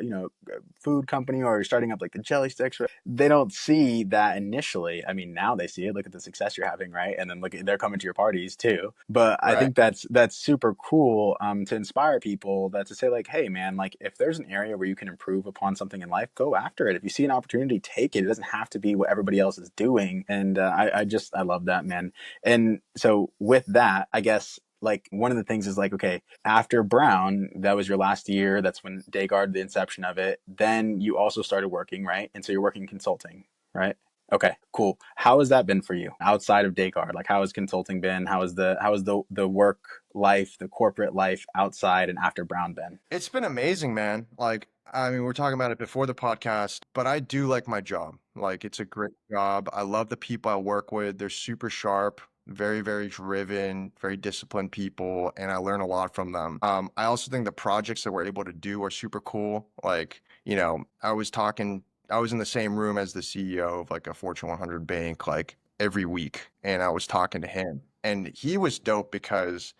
food company, or you're starting up like the jelly sticks. They don't see that initially. I mean, now they see it. Look at the success you're having, right? And then look, they're coming to your parties too. But I Right. think that's super cool, to inspire people, that to say like, hey, man, like if there's an area where you can improve upon something in life, go after it. If you see an opportunity, take it. It doesn't have to be what everybody else is doing. And I love that, man. And so with that, I guess like one of the things is like, okay, after Brown, that was your last year. That's when DayGuard, the inception of it. Then you also started working, right? And so you're working consulting, right? Okay, cool. How has that been for you outside of DayGuard? Like, how has consulting been? How has the work life, the corporate life outside and after Brown been? It's been amazing, man. Like, I mean, we're talking about it before the podcast, but I do like my job. Like, it's a great job. I love the people I work with. They're super sharp, very, very driven, very disciplined people, and I learn a lot from them. I also think the projects that we're able to do are super cool. Like, I was in the same room as the CEO of like a Fortune 100 bank, like every week, and I was talking to him, and he was dope because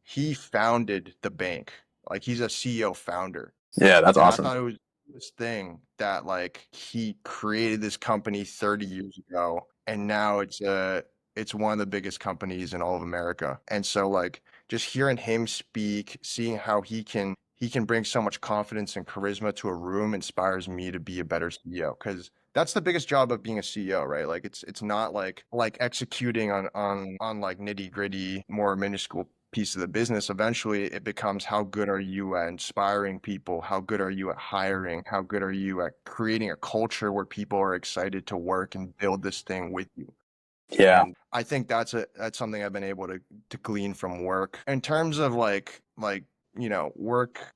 he founded the bank. Like he's a CEO founder. Yeah, that's And I awesome. thought it was this thing that like he created this company 30 years ago, and now it's one of the biggest companies in all of America. And so like just hearing him speak, seeing how he can bring so much confidence and charisma to a room inspires me to be a better CEO, because that's the biggest job of being a CEO, right? Like it's not like executing on like nitty-gritty, more minuscule piece of the business. Eventually it becomes, how good are you at inspiring people? How good are you at hiring? How good are you at creating a culture where people are excited to work and build this thing with you? Yeah. And I think that's something I've been able to glean from work. In terms of work,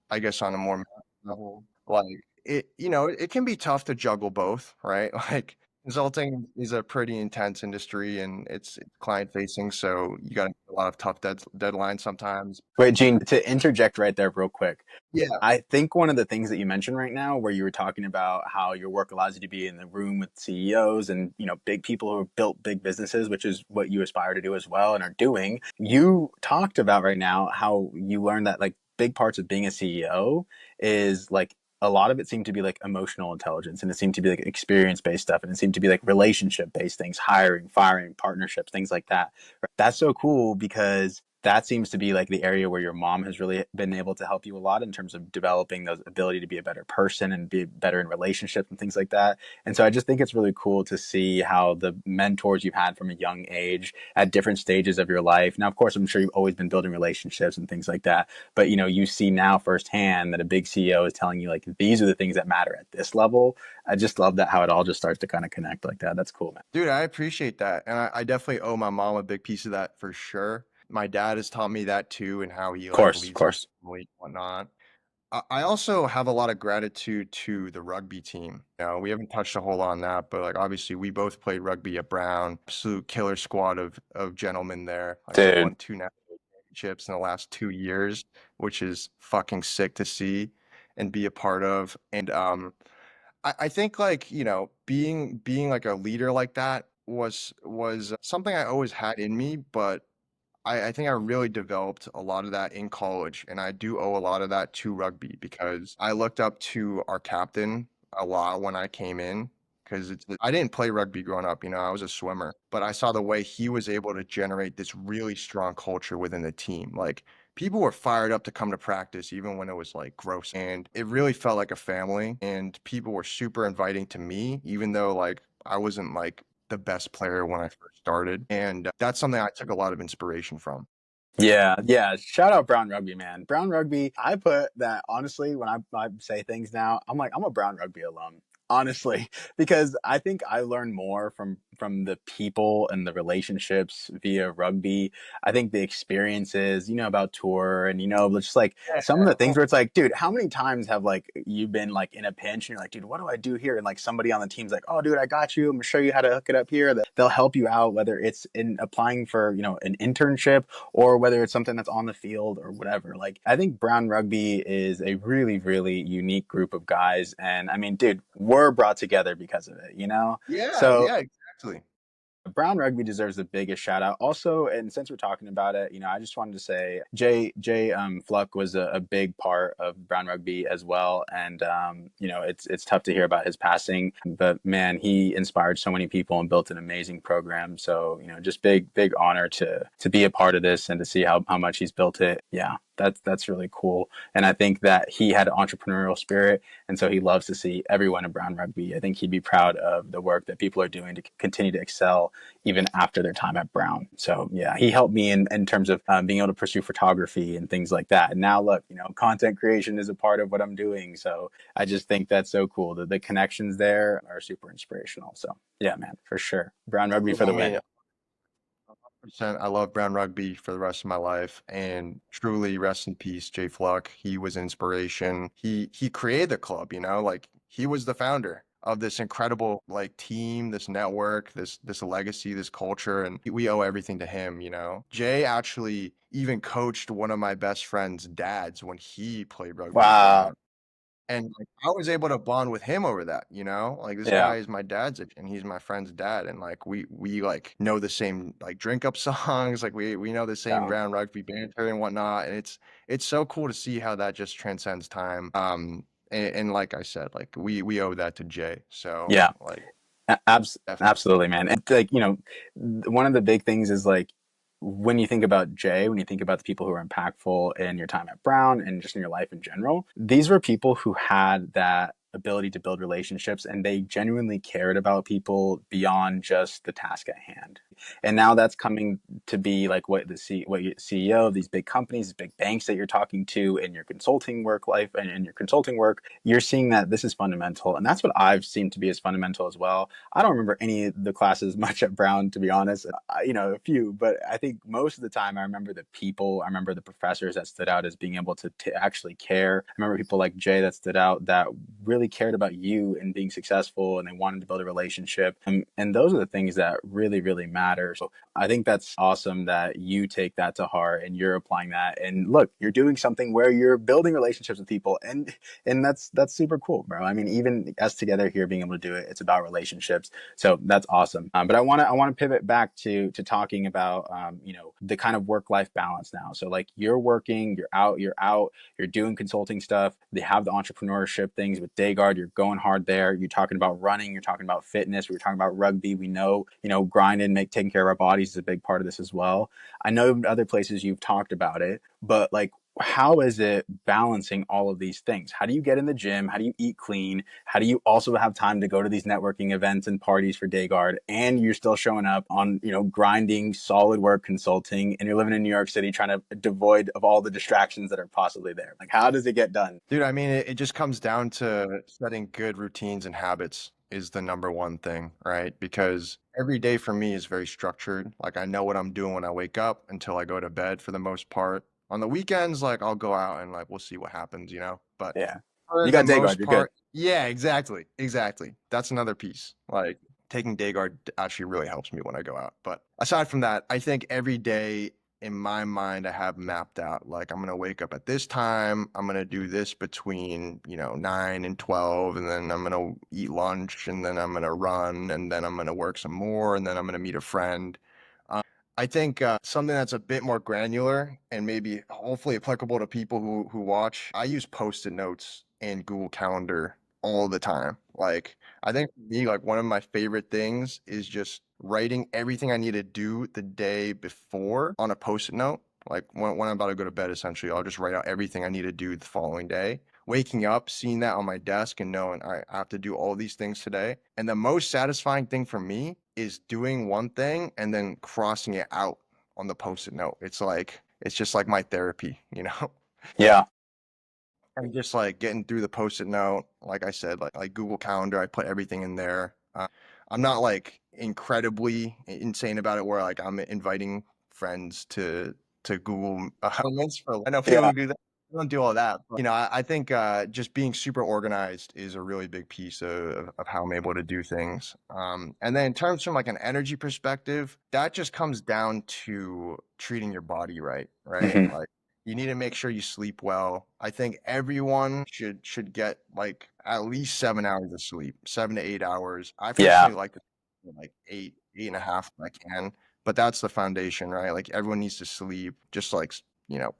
I guess on a more level, like it can be tough to juggle both, right? Like Consulting is a pretty intense industry and it's client facing, so you got a lot of tough deadlines sometimes. Wait, Gene, to interject right there real quick. Yeah. I think one of the things that you mentioned right now, where you were talking about how your work allows you to be in the room with CEOs and, you know, big people who have built big businesses, which is what you aspire to do as well and are doing. You talked about right now how you learned that like big parts of being a CEO is like a lot of it seemed to be like emotional intelligence, and it seemed to be like experience based stuff, and it seemed to be like relationship based things, hiring, firing, partnerships, things like that. That's so cool because that seems to be like the area where your mom has really been able to help you a lot in terms of developing those ability to be a better person and be better in relationships and things like that. And so I just think it's really cool to see how the mentors you've had from a young age at different stages of your life. Now, of course, I'm sure you've always been building relationships and things like that, but you know, you see now firsthand that a big CEO is telling you like, these are the things that matter at this level. I just love that how it all just starts to kind of connect like that. That's cool, man. Dude, I appreciate that. And I definitely owe my mom a big piece of that for sure. My dad has taught me that too and how he Of like course, of leads his course. family and whatnot. I also have a lot of gratitude to the rugby team. You know, we haven't touched a whole lot on that, but like obviously we both played rugby at Brown. Absolute killer squad of gentlemen there. Like we Dude. won two national championships in the last 2 years, which is fucking sick to see and be a part of. And I think like, you know, being like a leader like that was something I always had in me, but I think I really developed a lot of that in college, and I do owe a lot of that to rugby because I looked up to our captain a lot when I came in because I didn't play rugby growing up, you know, I was a swimmer, but I saw the way he was able to generate this really strong culture within the team. Like people were fired up to come to practice even when it was like gross, and it really felt like a family, and people were super inviting to me even though like I wasn't like the best player when I first started. And that's something I took a lot of inspiration from. Yeah, yeah. Shout out Brown Rugby, man. Brown Rugby, I put that honestly, when I say things now, I'm like, I'm a Brown Rugby alum. Honestly, because I think I learned more from the people and the relationships via rugby. I think the experiences, you know, about tour and you know, just like Yeah. some of the things where it's like, dude, how many times have like you been like in a pinch and you're like, dude, what do I do here? And like somebody on the team's like, oh, dude, I got you. I'm gonna show you how to hook it up here. They'll help you out, whether it's in applying for, you know, an internship or whether it's something that's on the field or whatever. Like, I think Brown Rugby is a really, really unique group of guys. And I mean, dude, we're brought together because of it, you know? Yeah, So yeah, exactly. Brown Rugby deserves the biggest shout out. Also, and since we're talking about it, you know, I just wanted to say Jay Fluck was a big part of Brown Rugby as well, and you know, it's tough to hear about his passing, but man, he inspired so many people and built an amazing program. So you know, just big honor to be a part of this and to see how much he's built it. Yeah, that's really cool, and I think that he had an entrepreneurial spirit, and so he loves to see everyone in Brown Rugby. I think he'd be proud of the work that people are doing to continue to excel even after their time at Brown. So yeah, he helped me in terms of being able to pursue photography and things like that. And now look, you know, content creation is a part of what I'm doing. So I just think that's so cool. The connections there are super inspirational. So yeah, man, for sure. Brown Rugby for I the win. mean, 100%, I love Brown Rugby for the rest of my life, and truly rest in peace, Jay Fluck. He was inspiration. He created the club, you know, like he was the founder of this incredible like team, this network, this legacy, this culture, and we owe everything to him, you know. Jay actually even coached one of my best friend's dads when he played rugby at Wow. Brown. And, like, I was able to bond with him over that, you know? Like, this Yeah. guy is my dad's age, and he's my friend's dad, and, like, we, like, know the same, like, drink up songs, like, we know the same Yeah. Brown Rugby banter and whatnot, and it's so cool to see how that just transcends time, and like I said, like, we owe that to Jay, so, Yeah. like, definitely. Absolutely, man. And like, you know, one of the big things is like when you think about Jay, when you think about the people who are impactful in your time at Brown and just in your life in general, these were people who had that ability to build relationships and they genuinely cared about people beyond just the task at hand. And now that's coming to be like what you CEO of these big companies, these big banks that you're talking to in your consulting work life and in your consulting work, you're seeing that this is fundamental. And that's what I've seen to be as fundamental as well. I don't remember any of the classes much at Brown, to be honest. A few, but I think most of the time I remember the people, I remember the professors that stood out as being able to actually care. I remember people like Jay that stood out that really cared about you and being successful, and they wanted to build a relationship. And those are the things that really, really matter. So I think that's awesome that you take that to heart and you're applying that. And look, you're doing something where you're building relationships with people, and that's super cool, bro. I mean, even us together here being able to do it, it's about relationships. So that's awesome. But I want to pivot back to talking about the kind of work life balance now. So like you're working, you're out, you're doing consulting stuff. They have the entrepreneurship things with DayGuard. You're going hard there. You're talking about running. You're talking about fitness. We were talking about rugby. We know grinding, taking care of our bodies is a big part of this as well. I know in other places you've talked about it, but like, how is it balancing all of these things? How do you get in the gym? How do you eat clean? How do you also have time to go to these networking events and parties for DayGuard? And you're still showing up on, grinding, solid work consulting, and you're living in New York City trying to devoid of all the distractions that are possibly there. Like, how does it get done? Dude, I mean, it just comes down to setting good routines and habits is the number one thing, right? Because every day for me is very structured. Like I know what I'm doing when I wake up until I go to bed for the most part. On the weekends, like I'll go out and like we'll see what happens, But Yeah. for You the got DayGuard, most you're good. part, yeah, exactly. Exactly. That's another piece. Like taking DayGuard actually really helps me when I go out. But aside from that, I think every day in my mind, I have mapped out like I'm gonna wake up at this time. I'm gonna do this between 9 and 12, and then I'm gonna eat lunch, and then I'm gonna run, and then I'm gonna work some more, and then I'm gonna meet a friend. I think something that's a bit more granular and maybe hopefully applicable to people who watch. I use Post-it notes and Google Calendar all the time. Like I think for me, like one of my favorite things is just writing everything I need to do the day before on a Post-it note. Like when I'm about to go to bed, essentially, I'll just write out everything I need to do the following day. Waking up, seeing that on my desk and knowing I have to do all these things today. And the most satisfying thing for me is doing one thing and then crossing it out on the Post-it note. It's just like my therapy. Yeah. And just like getting through the Post-it note, like I said, like Google Calendar, I put everything in there. I'm not like incredibly insane about it where like I'm inviting friends to Google elements for I know people Yeah. who do that. I don't do all that. But, I think just being super organized is a really big piece of how I'm able to do things. And then in terms from like an energy perspective, that just comes down to treating your body right? Hmm. Like you need to make sure you sleep well. I think everyone should get like at least 7 hours of sleep, 7 to 8 hours. I Yeah. personally like to like 8.5 if I can, but that's the foundation, right? Like everyone needs to sleep, just like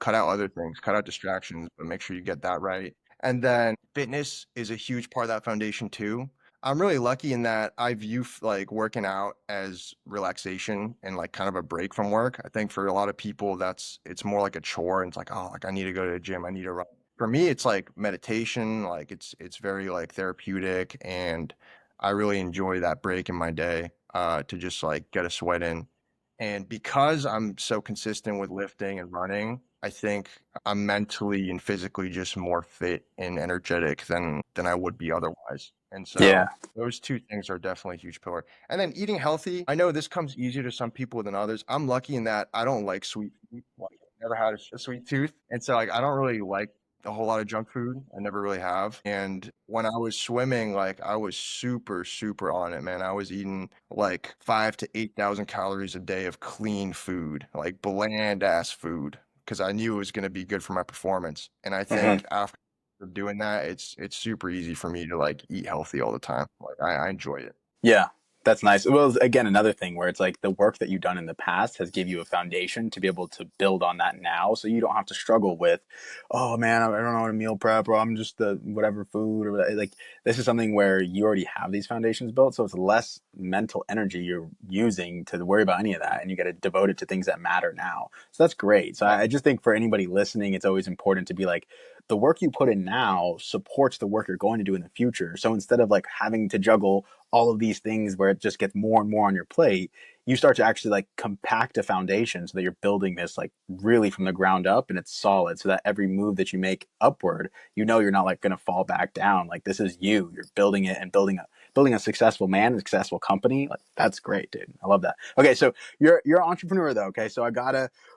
cut out other things, cut out distractions, but make sure you get that right. And then fitness is a huge part of that foundation too. I'm really lucky in that I view like working out as relaxation and like kind of a break from work. I think for a lot of people it's more like a chore and it's like, oh, like I need to go to the gym, I need to run. For me, it's like meditation, like it's very like therapeutic and I really enjoy that break in my day to just like get a sweat in. And because I'm so consistent with lifting and running, I think I'm mentally and physically just more fit and energetic than I would be otherwise. And Yeah. so those two things are definitely a huge pillar. And then eating healthy, I know this comes easier to some people than others. I'm lucky in that I don't like sweet food. Like, I've never had a sweet tooth. And so like I don't really like a whole lot of junk food. I never really have. And when I was swimming, like I was super, super on it, man. I was eating like 5 to 8,000 calories a day of clean food, like bland ass food, because I knew it was going to be good for my performance. And I Hmm. think after doing that, it's super easy for me to like eat healthy all the time. Like I enjoy it. Yeah, that's nice. Well, again, another thing where it's like the work that you've done in the past has give you a foundation to be able to build on that now, so you don't have to struggle with, oh man, I don't know how to meal prep, or I'm just the whatever food, or like this is something where you already have these foundations built, so it's less mental energy you're using to worry about any of that, and you got to devote it to things that matter now. So that's great. So Yeah. I just think for anybody listening, it's always important to be like, the work you put in now supports the work you're going to do in the future. So instead of like having to juggle all of these things where it just gets more and more on your plate, you start to actually like compact a foundation so that you're building this like really from the ground up and it's solid, so that every move that you make upward, you know, you're not like going to fall back down. Like this is you're building it and building a successful man, a successful company. Like that's great, dude. I love that. Okay, so you're an entrepreneur though. Okay, so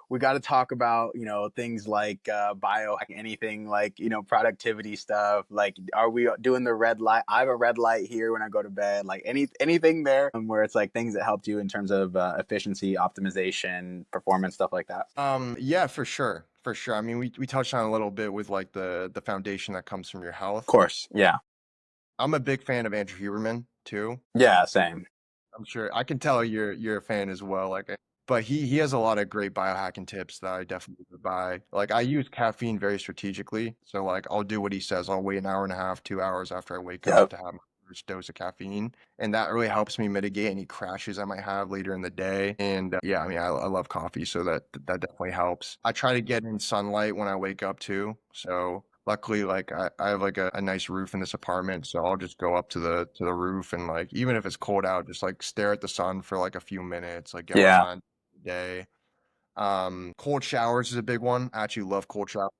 we gotta talk about, you know, things like biohacking, anything like, you know, productivity stuff. Like, are we doing the red light? I have a red light here when I go to bed. Like anything there where it's like things that helped you in terms of efficiency, optimization, performance, stuff like that. Yeah, for sure. For sure. I mean, we touched on a little bit with like the foundation that comes from your Of health. course, yeah, I'm a big fan of Andrew Huberman too. yeah, same. I'm sure I can tell you're a fan as well. But he has a lot of great biohacking tips that I definitely would buy. Like I use caffeine very strategically. So like I'll do what he says. I'll wait an hour and a half, 2 hours after I wake up Yep. to have my first dose of caffeine. And that really helps me mitigate any crashes I might have later in the day. And yeah, I mean, I love coffee, so that definitely helps. I try to get in sunlight when I wake up too. So luckily, like I have like a nice roof in this apartment, so I'll just go up to the roof and like even if it's cold out, just like stare at the sun for like a few minutes, like get my Yeah. mind day. Cold showers is a big one. I actually love cold showers.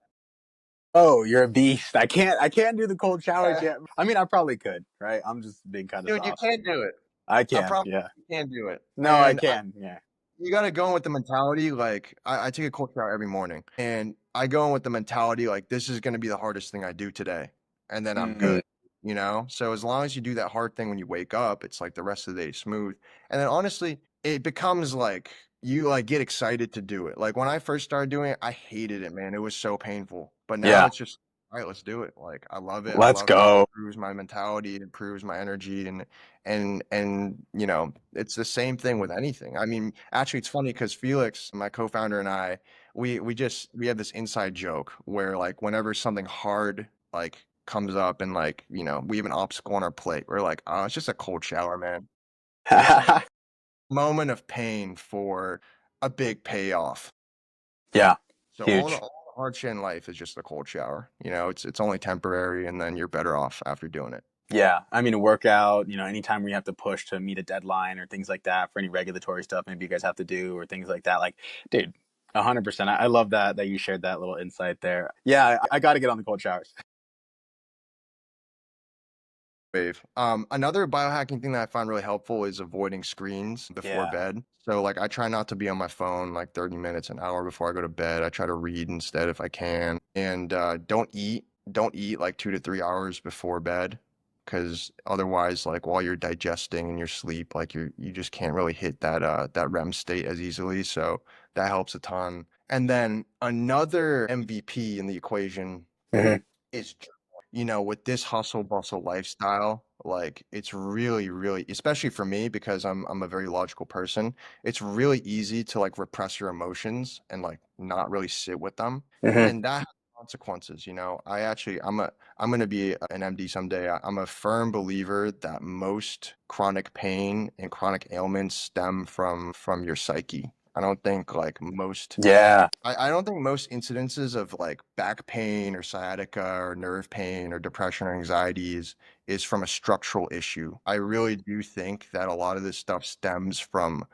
Oh, you're a beast. I can't do the cold showers yet. I mean, I probably could, right? I'm just being kind of Dude, you soft. can't do it. I I can, promise yeah. you can do it. No, I And can, yeah. you gotta go in with the mentality like I take a cold shower every morning, and I go in with the mentality like this is gonna be the hardest thing I do today, and then I'm Mm, good, you know? So as long as you do that hard thing when you wake up, it's like the rest of the day is smooth. And then honestly, it becomes like you like get excited to do it. Like when I first started doing it, I hated it, man. It was so painful. But now yeah. it's just all right, let's do it. Like I love it. I Let's love how it go. improves my mentality, it improves my energy, and you know, it's the same thing with anything. I mean, actually it's funny because Felix, my co-founder, and I, we have this inside joke where like whenever something hard like comes up and like, you know, we have an obstacle on our plate, we're like, oh, it's just a cold shower, man. It's like a moment of pain for a big payoff. Yeah. So Huge. all the hardship in life is just a cold shower. You know, it's only temporary, and then you're better off after doing it. Yeah. I mean, a workout, you know, anytime where you have to push to meet a deadline or things like that for any regulatory stuff maybe you guys have to do or things like that. Like, dude, 100%. I love that you shared that little insight there. Yeah, I got to get on the cold showers. Wave. Another biohacking thing that I find really helpful is avoiding screens before Yeah. bed. So like I try not to be on my phone like 30 minutes, an hour before I go to bed. I try to read instead if I can. And don't eat like 2 to 3 hours before bed, because otherwise like while you're digesting and your sleep, like you just can't really hit that REM state as easily. So that helps a ton. And then another MVP in the equation Mhm. is, you know, with this hustle bustle lifestyle, like it's really, really, especially for me because I'm a very logical person, it's really easy to like repress your emotions and like not really sit with them. Mhm. And that has consequences, you know. I'm gonna be an MD someday. I'm a firm believer that most chronic pain and chronic ailments stem from your psyche. I don't think like most Yeah. I don't think most incidences of like back pain or sciatica or nerve pain or depression or anxiety is from a structural issue. I really do think that a lot of this stuff stems from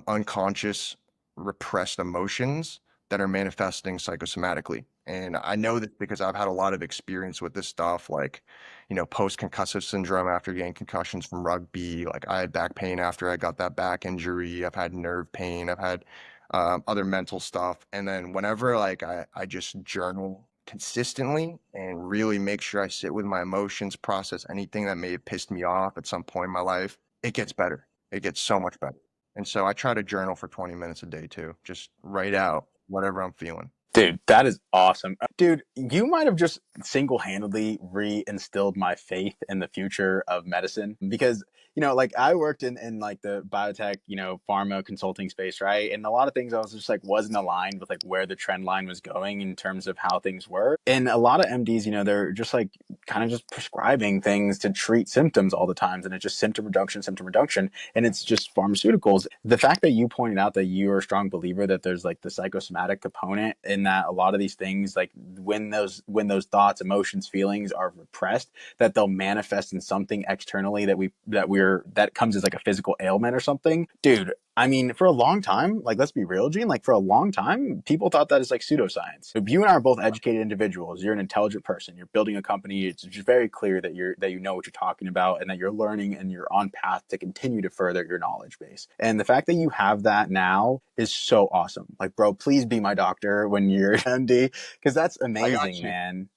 unconscious, repressed emotions that are manifesting psychosomatically. And I know this because I've had a lot of experience with this stuff, like, you know, post-concussive syndrome after getting concussions from rugby. Like I had back pain after I got that back injury. I've had nerve pain. I've had other mental stuff. And then whenever like I just journal consistently and really make sure I sit with my emotions, process anything that may have pissed me off at some point in my life, it gets better. It gets so much better. And so I try to journal for 20 minutes a day too. Just write out whatever I'm feeling. Dude, that is awesome. Dude, you might have just single handedly reinstilled my faith in the future of medicine because, you know, like I worked in like the biotech, you know, pharma consulting space, right? And a lot of things I was just like wasn't aligned with like where the trend line was going in terms of how things were. And a lot of MDs, you know, they're just like kind of just prescribing things to treat symptoms all the times. And it's just symptom reduction, symptom reduction. And it's just pharmaceuticals. The fact that you pointed out that you're a strong believer that there's like the psychosomatic component in in that a lot of these things, like when those thoughts, emotions, feelings are repressed, that they'll manifest in something externally that comes as like a physical ailment or something. Dude, I mean, for a long time, like, let's be real, Gene, like for a long time, people thought that is like pseudoscience. If you and I are both educated individuals, you're an intelligent person, you're building a company, it's just very clear that you know what you're talking about and that you're learning and you're on path to continue to further your knowledge base. And the fact that you have that now is so awesome. Like, bro, please be my doctor when you're MD, because that's I got amazing, you. man.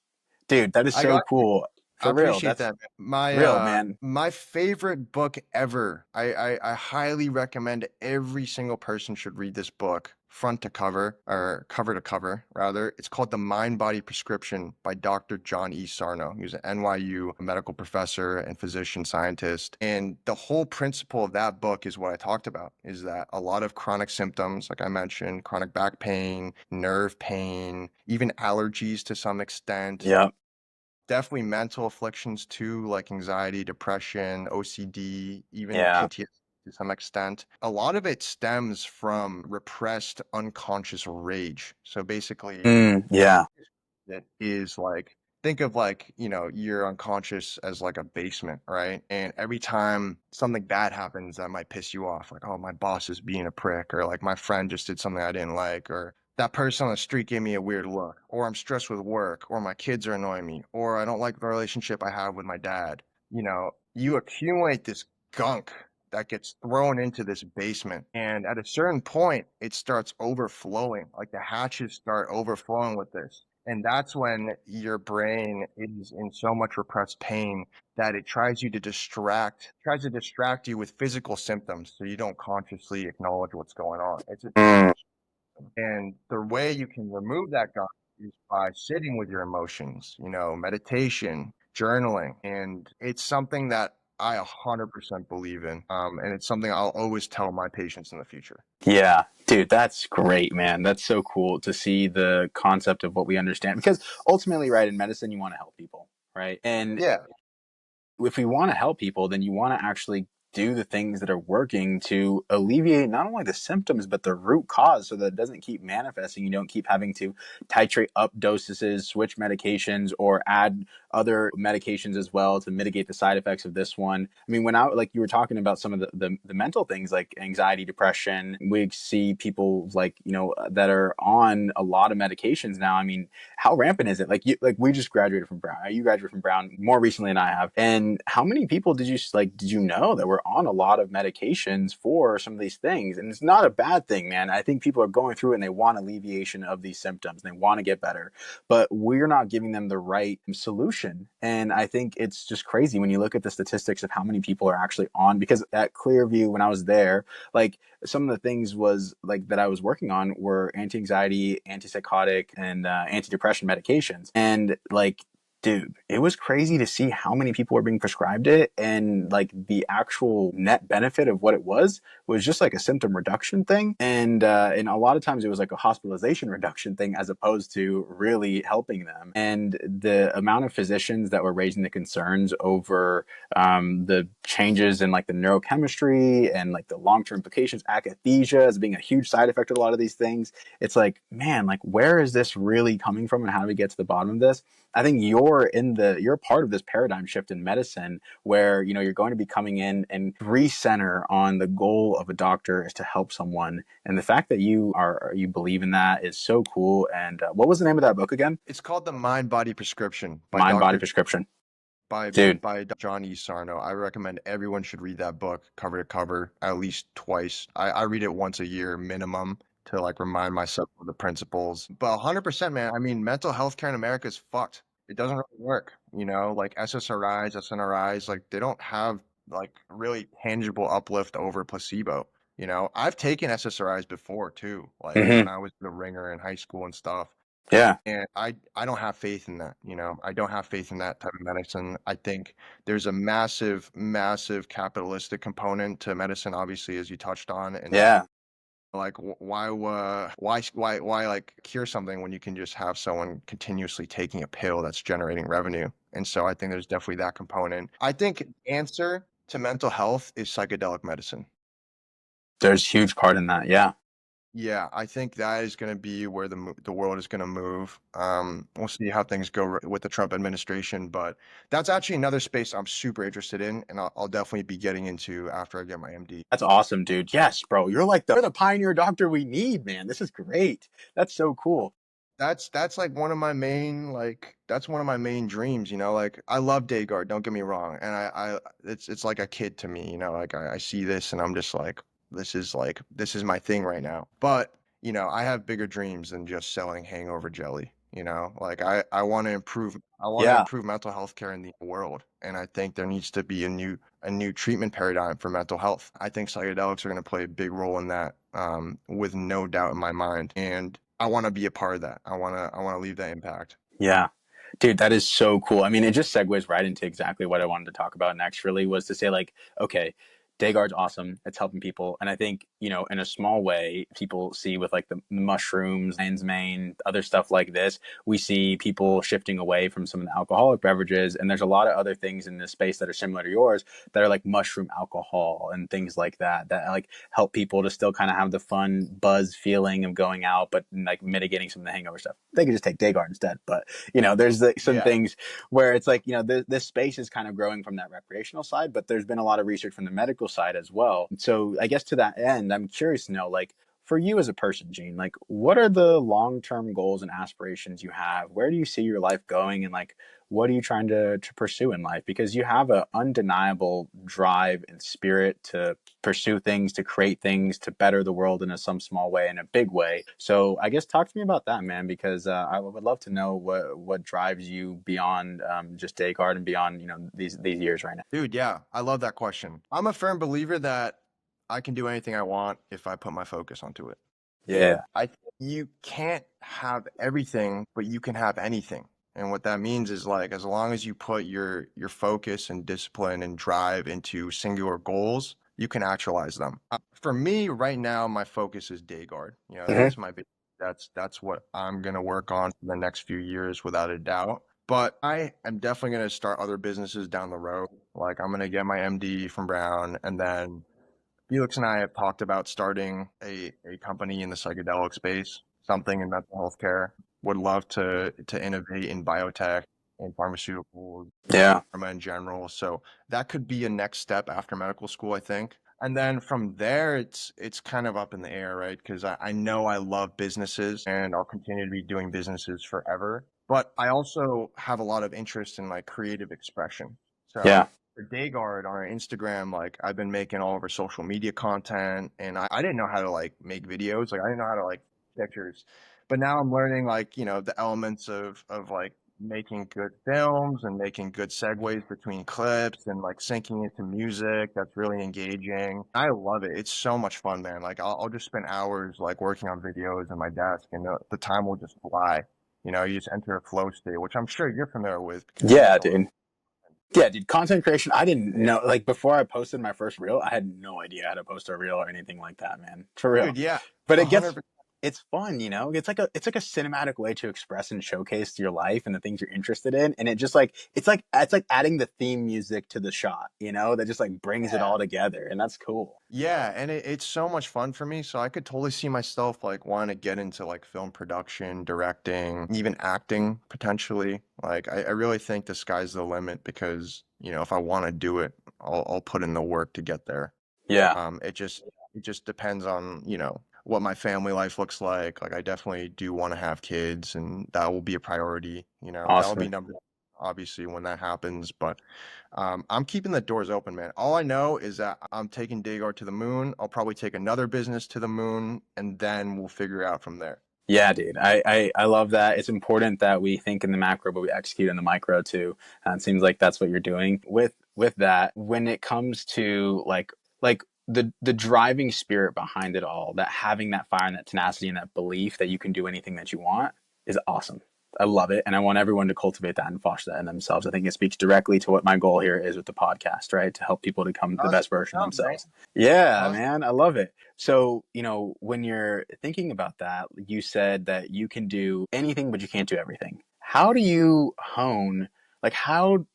Dude, that is I so got you. cool. I For real, appreciate that's that. My real, man. my favorite book ever. I highly recommend every single person should read this book, front to cover, or cover to cover, rather. It's called The Mind Body Prescription by Dr. John E. Sarno. He's an NYU medical professor and physician scientist. And the whole principle of that book is what I talked about, is that a lot of chronic symptoms, like I mentioned, chronic back pain, nerve pain, even allergies to some extent, Yeah. definitely mental afflictions too, like anxiety, depression, OCD, even Yeah. PTSD to some extent. A lot of it stems from repressed unconscious rage. So basically, Yeah. it is like, think of like, your unconscious as like a basement, right? And every time something bad happens that might piss you off, like, oh, my boss is being a prick, or like my friend just did something I didn't like, or that person on the street gave me a weird look, or I'm stressed with work, or my kids are annoying me, or I don't like the relationship I have with my dad. You accumulate this gunk that gets thrown into this basement. And at a certain point, it starts overflowing. Like the hatches start overflowing with this. And that's when your brain is in so much repressed pain that it tries to distract you with physical symptoms so you don't consciously acknowledge what's going on. And the way you can remove that gunk is by sitting with your emotions, meditation, journaling. And it's something that I 100% believe in. And it's something I'll always tell my patients in the future. Yeah, dude, that's great, man. That's so cool to see the concept of what we understand, because ultimately, right, in medicine, you want to help people, right? And Yeah. if we want to help people, then you want to actually do the things that are working to alleviate not only the symptoms, but the root cause, so that it doesn't keep manifesting. You don't keep having to titrate up doses, switch medications, or add other medications as well to mitigate the side effects of this one. I mean, like you were talking about some of the mental things like anxiety, depression, we see people like, that are on a lot of medications now. I mean, how rampant is it? Like we just graduated from Brown. You graduated from Brown more recently than I have. And how many people did you know that were on a lot of medications for some of these things? And it's not a bad thing, man. I think people are going through it and they want alleviation of these symptoms and they want to get better, but we're not giving them the right solution. And I think it's just crazy when you look at the statistics of how many people are actually on, because at Clearview, when I was there, like some of the things was like that I was working on were anti-anxiety, antipsychotic, and antidepressant medications. And like, dude, it was crazy to see how many people were being prescribed it, and like the actual net benefit of what it was just like a symptom reduction thing, and a lot of times it was like a hospitalization reduction thing as opposed to really helping them. And the amount of physicians that were raising the concerns over the changes in like the neurochemistry and like the long-term implications, akathisia as being a huge side effect of a lot of these things. It's like, man, like where is this really coming from, and how do we get to the bottom of this? I think you're part of this paradigm shift in medicine where, you're going to be coming in and recenter on the goal of a doctor is to help someone. And the fact that you believe in that is so cool. And what was the name of that book again? It's called The Mind Body Prescription by Mind Body Dr. Prescription. by Dude. by John E. Sarno. I recommend everyone should read that book cover to cover at least twice. I read it once a year minimum to like remind myself of the principles. But 100%, man. I mean, mental health care in America is fucked. It doesn't really work. Like SSRIs, SNRIs, like they don't have like really tangible uplift over placebo. I've taken SSRIs before too, like when I was the ringer in high school and stuff. Yeah. And I don't have faith in that. I don't have faith in that type of medicine. I think there's a massive, massive capitalistic component to medicine, obviously, as you touched on. And Yeah. like, why like cure something when you can just have someone continuously taking a pill that's generating revenue? And so I think there's definitely that component. I think answer to mental health is psychedelic medicine. There's huge part in that. Yeah. Yeah, I think that is going to be where the world is going to move. We'll see how things go with the Trump administration, but that's actually another space I'm super interested in, and I'll definitely be getting into after I get my MD. That's awesome, dude. Yes, bro. You're the pioneer doctor we need, man. This is great. That's so cool. That's like one of my main that's one of my main dreams, like I love DayGuard, don't get me wrong. And I it's like a kid to me, like I see this and I'm just this is my thing right now. But, I have bigger dreams than just selling hangover jelly, like I want to Yeah. improve mental health care in the world. And I think there needs to be a new treatment paradigm for mental health. I think psychedelics are going to play a big role in that, with no doubt in my mind. And I want to be a part of that. I want to leave that impact. Yeah. Dude, that is so cool. I mean, it just segues right into exactly what I wanted to talk about next, really, was to say, like, okay, DayGuard's awesome. It's helping people. And I think, in a small way, people see with like the mushrooms, lion's mane, other stuff like this, we see people shifting away from some of the alcoholic beverages. And there's a lot of other things in this space that are similar to yours that are like mushroom alcohol and things like that, that like help people to still kind of have the fun buzz feeling of going out, but like mitigating some of the hangover stuff. They could just take DayGuard instead. But there's like some Yeah. things where it's like, this space is kind of growing from that recreational side, but there's been a lot of research from the medical side as well. So I guess to that end, I'm curious to know, like, for you as a person, Gene, like, what are the long-term goals and aspirations you have? Where do you see your life going? And like, what are you trying to pursue in life? Because you have an undeniable drive and spirit to pursue things, to create things, to better the world in some small way, in a big way. So I guess talk to me about that, man, because I would love to know what drives you beyond just DayGuard and beyond these years right now. Dude, yeah. I love that question. I'm a firm believer that I can do anything I want if I put my focus onto it. Yeah, I think you can't have everything, but you can have anything. And what that means is like as long as you put your focus and discipline and drive into singular goals, you can actualize them. For me right now, my focus is DayGuard. hmm That's my big that's what I'm gonna work on for the next few years without a doubt. But I am definitely gonna start other businesses down the road. Like I'm gonna get my MD from Brown, and then Felix and I have talked about starting a company in the psychedelic space, something in mental health care. Would love to innovate in biotech and pharmaceuticals, yeah, pharma in general. So that could be a next step after medical school, I think. And then from there, it's kind of up in the air, right? Because I know I love businesses and I'll continue to be doing businesses forever. But I also have a lot of interest in like creative expression. yeah, So for DayGuard on our Instagram, like I've been making all of our social media content, and I didn't know how to like make videos. Like I didn't know how to like pictures, but now I'm learning like the elements of like making good films and making good segues between clips and like syncing it to music that's really engaging. I love it. It's so much fun, man. Like I'll just spend hours like working on videos in my desk, and the time will just fly. You just enter a flow state, which I'm sure you're familiar with because you yeah, make a lot. dude. Yeah, dude, content creation. I didn't know, like, before I posted my first reel, I had no idea how to post a reel or anything like that, man. For real. Dude, yeah, But a hundred. it's fun, it's like a cinematic way to express and showcase your life and the things you're interested in. And it's like adding the theme music to the shot, that just like brings it Yeah. all together. And that's cool. Yeah, and it's so much fun for me. So I could totally see myself like wanting to get into like film production, directing, even acting potentially. Like I really think the sky's the limit because, if I want to do it, I'll put in the work to get there. Yeah. It just depends on, what my family life looks like. Like I definitely do want to have kids and that will be a priority, that will be Awesome. number one, obviously when that happens. But I'm keeping the doors open, man. All I know is that I'm taking DayGuard to the moon. I'll probably take another business to the moon, and then we'll figure out from there. Yeah, dude. I love that. It's important that we think in the macro, but we execute in the micro too. And it seems like that's what you're doing with that. When it comes to like the driving spirit behind it all, that having that fire and that tenacity and that belief that you can do anything that you want is awesome. I love it. And I want everyone to cultivate that and foster that in themselves. I think it speaks directly to what my goal here is with the podcast, right? To help people become the That's best version of what's up, bro. themselves. Yeah, Awesome. man. I love it. So, when you're thinking about that, you said that you can do anything, but you can't do everything. How do you hone Like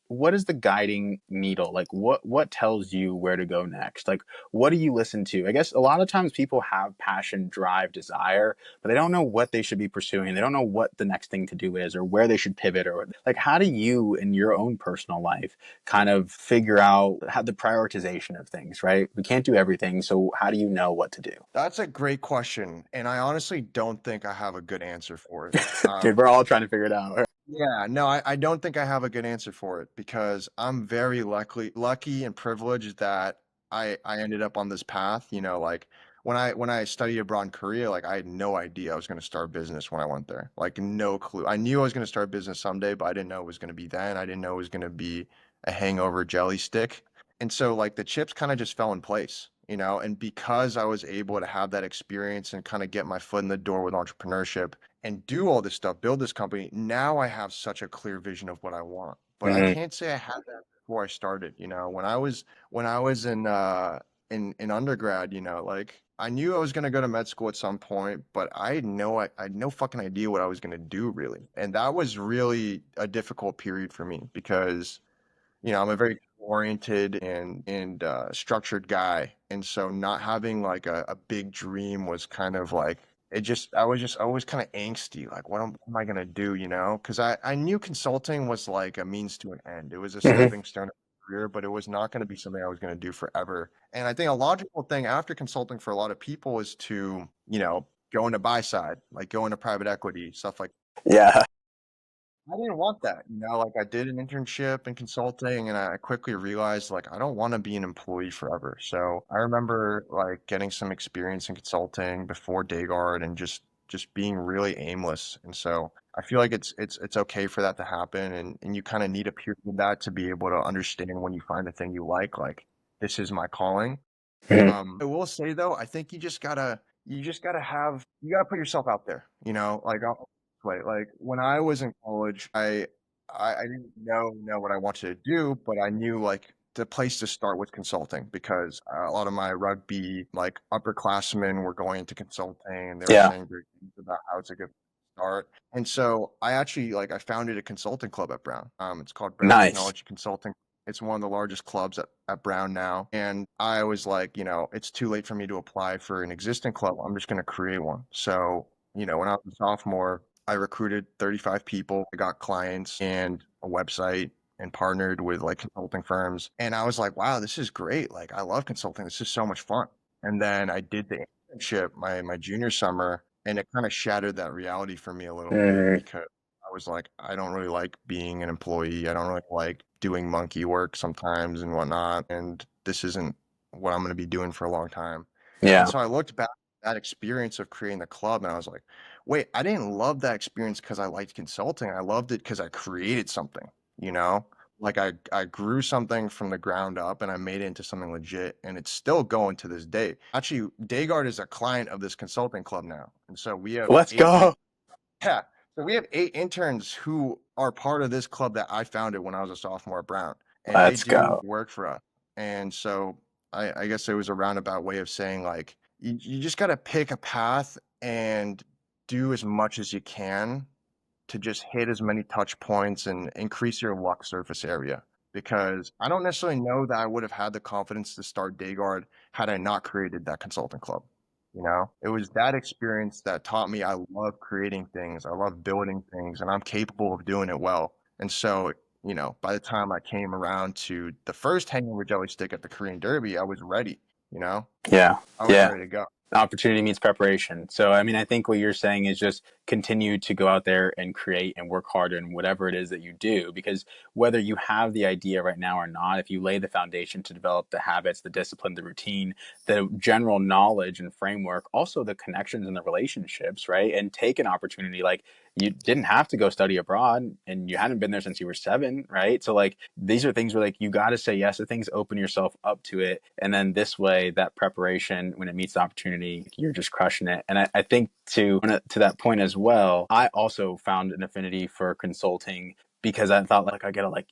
what is the guiding needle? Like what tells you where to go next? Like what do you listen to? I guess a lot of times people have passion, drive, desire, but they don't know what they should be pursuing. They don't know what the next thing to do is or where they should pivot, or like how do you in your own personal life kind of figure out how the prioritization of things, right? We can't do everything, so how do you know what to do? That's a great question, and I honestly don't think I have a good answer for it. Dude, we're all trying to figure it out. Yeah, no, I don't think I have a good answer for it because I'm very lucky and privileged that I ended up on this path. Like when I studied abroad in Korea, like I had no idea I was going to start a business when I went there. Like no clue. I knew I was going to start a business someday, but I didn't know it was going to be then. I didn't know it was going to be a hangover jelly stick. And so like the chips kind of just fell in place, and because I was able to have that experience and kind of get my foot in the door with entrepreneurship and do all this stuff, build this company, now I have such a clear vision of what I want. But I Mhm. can't say I had that before I started. When I was in undergrad, like I knew I was gonna go to med school at some point, but I had no fucking idea what I was gonna do really. And that was really a difficult period for me because I'm a very oriented and structured guy, and so not having like a big dream was kind of like it. Just I was just always kind of angsty, like what am I gonna do? Because I knew consulting was like a means to an end. It was a Mhm. stepping stone of a career, but it was not going to be something I was going to do forever. And I think a logical thing after consulting for a lot of people is to go into buy side, like go into private equity, stuff like Yeah. I didn't want that, like I did an internship in consulting and I quickly realized like I don't want to be an employee forever. So I remember like getting some experience in consulting before DayGuard and just being really aimless. And so I feel like it's okay for that to happen and you kind of need a period of that to be able to understand when you find a thing you like this is my calling. Mhm. I will say though, I think you gotta put yourself out there, like like when I was in college, I didn't know what I wanted to do, but I knew like the place to start was consulting because a lot of my rugby like upperclassmen were going into consulting and they were Yeah. saying great things about how it's a good start. And so I actually like I founded a consulting club at Brown. It's called Brown Nice. Technology Consulting. It's one of the largest clubs at Brown now. And I was like, it's too late for me to apply for an existing club. I'm just going to create one. So, when I was a sophomore, I recruited 35 people. I got clients and a website and partnered with like consulting firms. And I was like, wow, this is great. Like, I love consulting. This is so much fun. And then I did the internship my junior summer, and it kind of shattered that reality for me a little bit Mhm. because I was like, I don't really like being an employee. I don't really like doing monkey work sometimes and whatnot. And this isn't what I'm going to be doing for a long time. And Yeah. so I looked back at that experience of creating the club and I was like, wait, I didn't love that experience because I liked consulting. I loved it because I created something, you know? Like I grew something from the ground up and I made it into something legit and it's still going to this day. Actually, DayGuard is a client of this consulting club now. And so we have Let's go. yeah. So we have 8 interns who are part of this club that I founded when I was a sophomore at Brown, and they Let's do go. work for us. And so I guess it was a roundabout way of saying like you just got to pick a path and do as much as you can to just hit as many touch points and increase your luck surface area. Because I don't necessarily know that I would have had the confidence to start DayGuard had I not created that consulting club. It was that experience that taught me I love creating things, I love building things, and I'm capable of doing it well. And so, by the time I came around to the first hangover jelly stick at the Korean Derby, I was ready, you know, Yeah. I was Yeah. ready to go. Opportunity meets preparation. So, I mean, I think what you're saying is just continue to go out there and create and work hard in whatever it is that you do. Because whether you have the idea right now or not, if you lay the foundation to develop the habits, the discipline, the routine, the general knowledge and framework, also the connections and the relationships, right? And take an opportunity like you didn't have to go study abroad and you hadn't been there since you were 7, right? So like these are things where like you got to say yes to things, open yourself up to it, and then this way that preparation when it meets the opportunity, you're just crushing it. And I think to that point as well, I also found an affinity for consulting because I thought like I gotta like,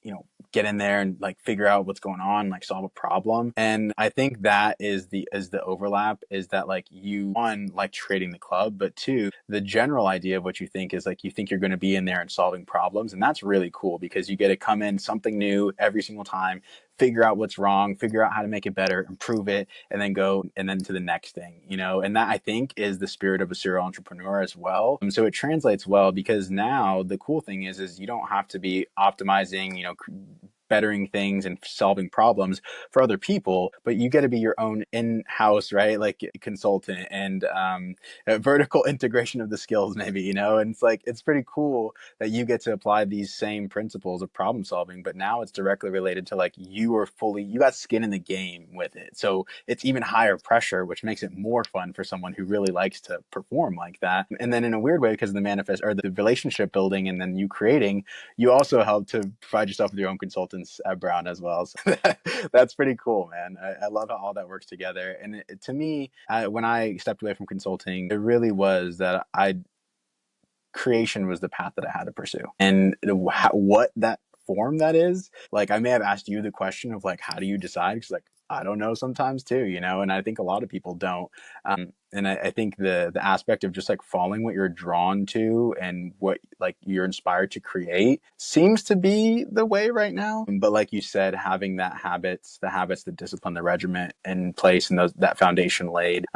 get in there and like figure out what's going on, like solve a problem. And I think that is the overlap, is that like you, one, like creating the club, but two, the general idea of what you think is like you think you're going to be in there and solving problems. And that's really cool because you get to come in something new every single time, figure out what's wrong, figure out how to make it better, improve it, and then go and then to the next thing, and that I think is the spirit of a serial entrepreneur as well. So it translates well because now the cool thing is you don't have to be optimizing, bettering things and solving problems for other people, but you get to be your own in-house, right? Like consultant and vertical integration of the skills, maybe, and it's like, it's pretty cool that you get to apply these same principles of problem solving, but now it's directly related to like you got skin in the game with it. So it's even higher pressure, which makes it more fun for someone who really likes to perform like that. And then in a weird way, because of the manifest or the relationship building and then you creating, you also help to provide yourself with your own consultants at Brown as well. So that's pretty cool, man. I love how all that works together. And to me, when I stepped away from consulting, it really was that creation was the path that I had to pursue. And what that form that is, like I may have asked you the question of like, how do you decide? Because like, I don't know sometimes too, and I think a lot of people don't. And I think the aspect of just like following what you're drawn to and what like you're inspired to create seems to be the way right now. But like you said, having the habits, the discipline, the regiment in place, and that foundation laid,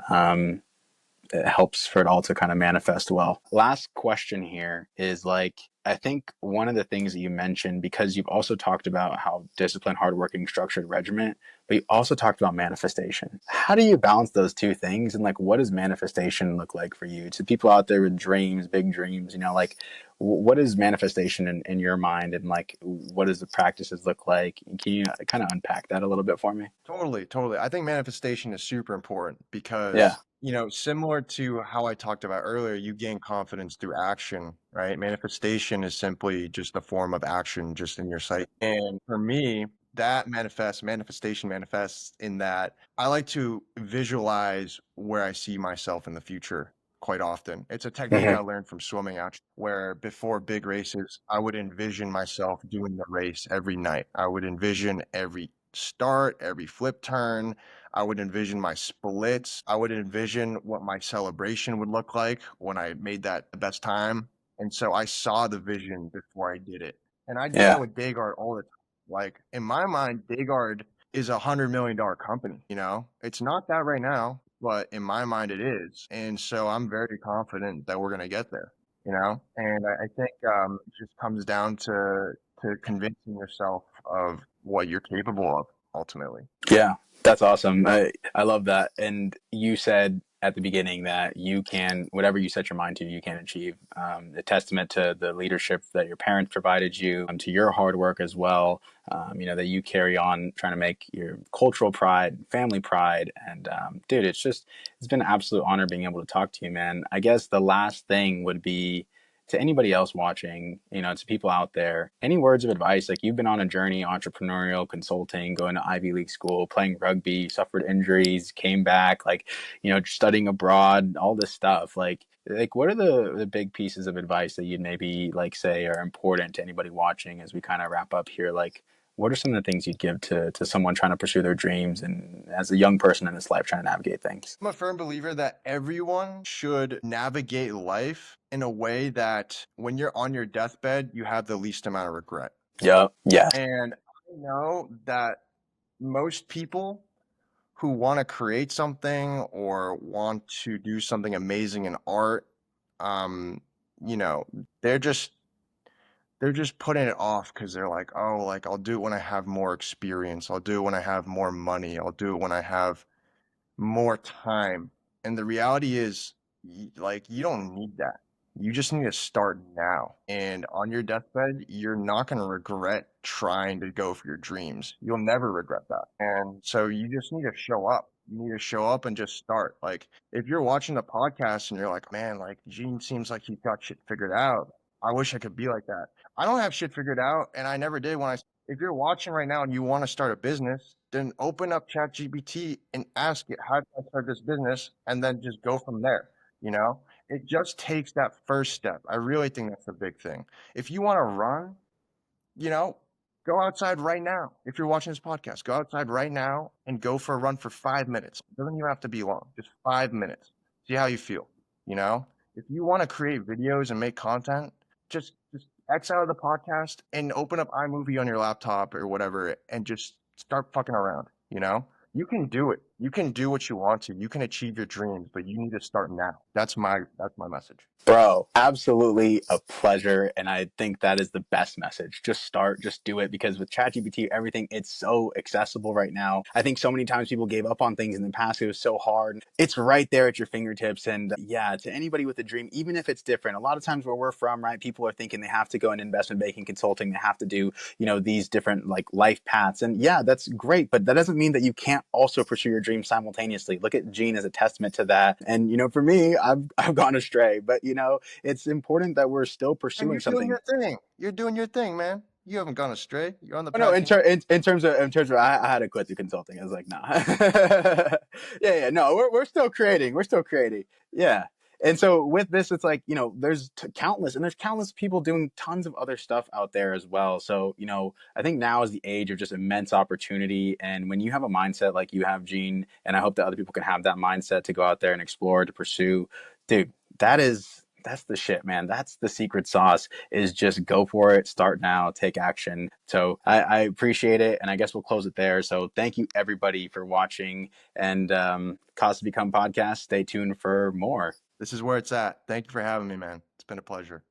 it helps for it all to kind of manifest well. Last question here is like, I think one of the things that you mentioned, because you've also talked about how disciplined, hardworking, structured regiment, but you also talked about manifestation. How do you balance those two things? And like, what does manifestation look like for you? To people out there with dreams, big dreams, like what is manifestation in your mind? And like, what does the practices look like? Can you kind of unpack that a little bit for me? Totally, totally. I think manifestation is super important Yeah. because, similar to how I talked about earlier, you gain confidence through action, right? Manifestation is simply just a form of action just in your sight. And for me, that manifestation manifests in that I like to visualize where I see myself in the future quite often. It's a technique I Mm-hmm. learned from swimming, actually, where before big races, I would envision myself doing the race every night. I would envision every start, every flip turn. I would envision my splits. I would envision what my celebration would look like when I made that the best time. And so I saw the vision before I did it. And I do that Yeah. with DayGuard all the time. Like in my mind, DayGuard is $100 million company, It's not that right now, but in my mind it is. And so I'm very confident that we're gonna get there, And I think it just comes down to convincing yourself of what you're capable of ultimately. Yeah, that's awesome. I love that. And you said at the beginning that you can, whatever you set your mind to, you can achieve. A testament to the leadership that your parents provided you, to your hard work as well. That you carry on trying to make your cultural pride, family pride, and dude, it's been an absolute honor being able to talk to you, man. I guess the last thing would be to anybody else watching, to people out there, any words of advice? Like you've been on a journey, entrepreneurial, consulting, going to Ivy League school, playing rugby, suffered injuries, came back, like, studying abroad, all this stuff. Like what are the big pieces of advice that you'd maybe like say are important to anybody watching as we kind of wrap up here? Like, what are some of the things you'd give to someone trying to pursue their dreams and as a young person in this life trying to navigate things? I'm a firm believer that everyone should navigate life in a way that when you're on your deathbed, you have the least amount of regret. Yep. Yeah. And I know that most people who want to create something or want to do something amazing in art, um, you know, they're just they're just putting it off because they're like, oh, like I'll do it when I have more experience. I'll do it when I have more money. I'll do it when I have more time. And the reality is, like, you don't need that. You just need to start now. And on your deathbed, you're not going to regret trying to go for your dreams. You'll never regret that. And so you just need to show up. You need to show up and just start. Like, if you're watching the podcast and you're like, man, like, Gene seems like he's got shit figured out. I wish I could be like that. I don't have shit figured out, and I never did when I if you're watching right now and you want to start a business, then open up ChatGPT and ask it, how do I start this business? And then just go from there. You know, it just takes that first step. I really think that's the big thing. If you want to run, you know, go outside right now. If you're watching this podcast, go outside right now and go for a run for 5 minutes. It doesn't even have to be long, just 5 minutes. See how you feel. You know, if you want to create videos and make content, just X out of the podcast and open up iMovie on your laptop or whatever and just start fucking around. You know, you can do it. You can do what you want to. You can achieve your dreams, but you need to start now. That's my message. Bro, absolutely a pleasure. And I think that is the best message. Just start, just do it. Because with ChatGPT, everything, it's so accessible right now. I think so many times people gave up on things in the past. It was so hard. It's right there at your fingertips. And yeah, to anybody with a dream, even if it's different, a lot of times where we're from, right, people are thinking they have to go into investment banking, consulting, they have to do, these different like life paths. And yeah, that's great. But that doesn't mean that you can't also pursue your dreams simultaneously. Look at Gene as a testament to that. And, for me, I've gone astray, but it's important that we're still And pursuing you're doing something. your thing. You're doing your thing, man. You haven't gone astray. You're on the Oh, no, path. in terms of, I had to quit the consulting. I was like, nah. Yeah, no, we're still creating. We're still creating. Yeah. And so with this, it's like, there's countless people doing tons of other stuff out there as well. So, I think now is the age of just immense opportunity. And when you have a mindset like you have, Gene, and I hope that other people can have that mindset to go out there and explore, to pursue, dude, that's the shit, man. That's the secret sauce, is just go for it, start now, take action. So I appreciate it. And I guess we'll close it there. So thank you everybody for watching, and Cause to Become podcast. Stay tuned for more. This is where it's at. Thank you for having me, man. It's been a pleasure.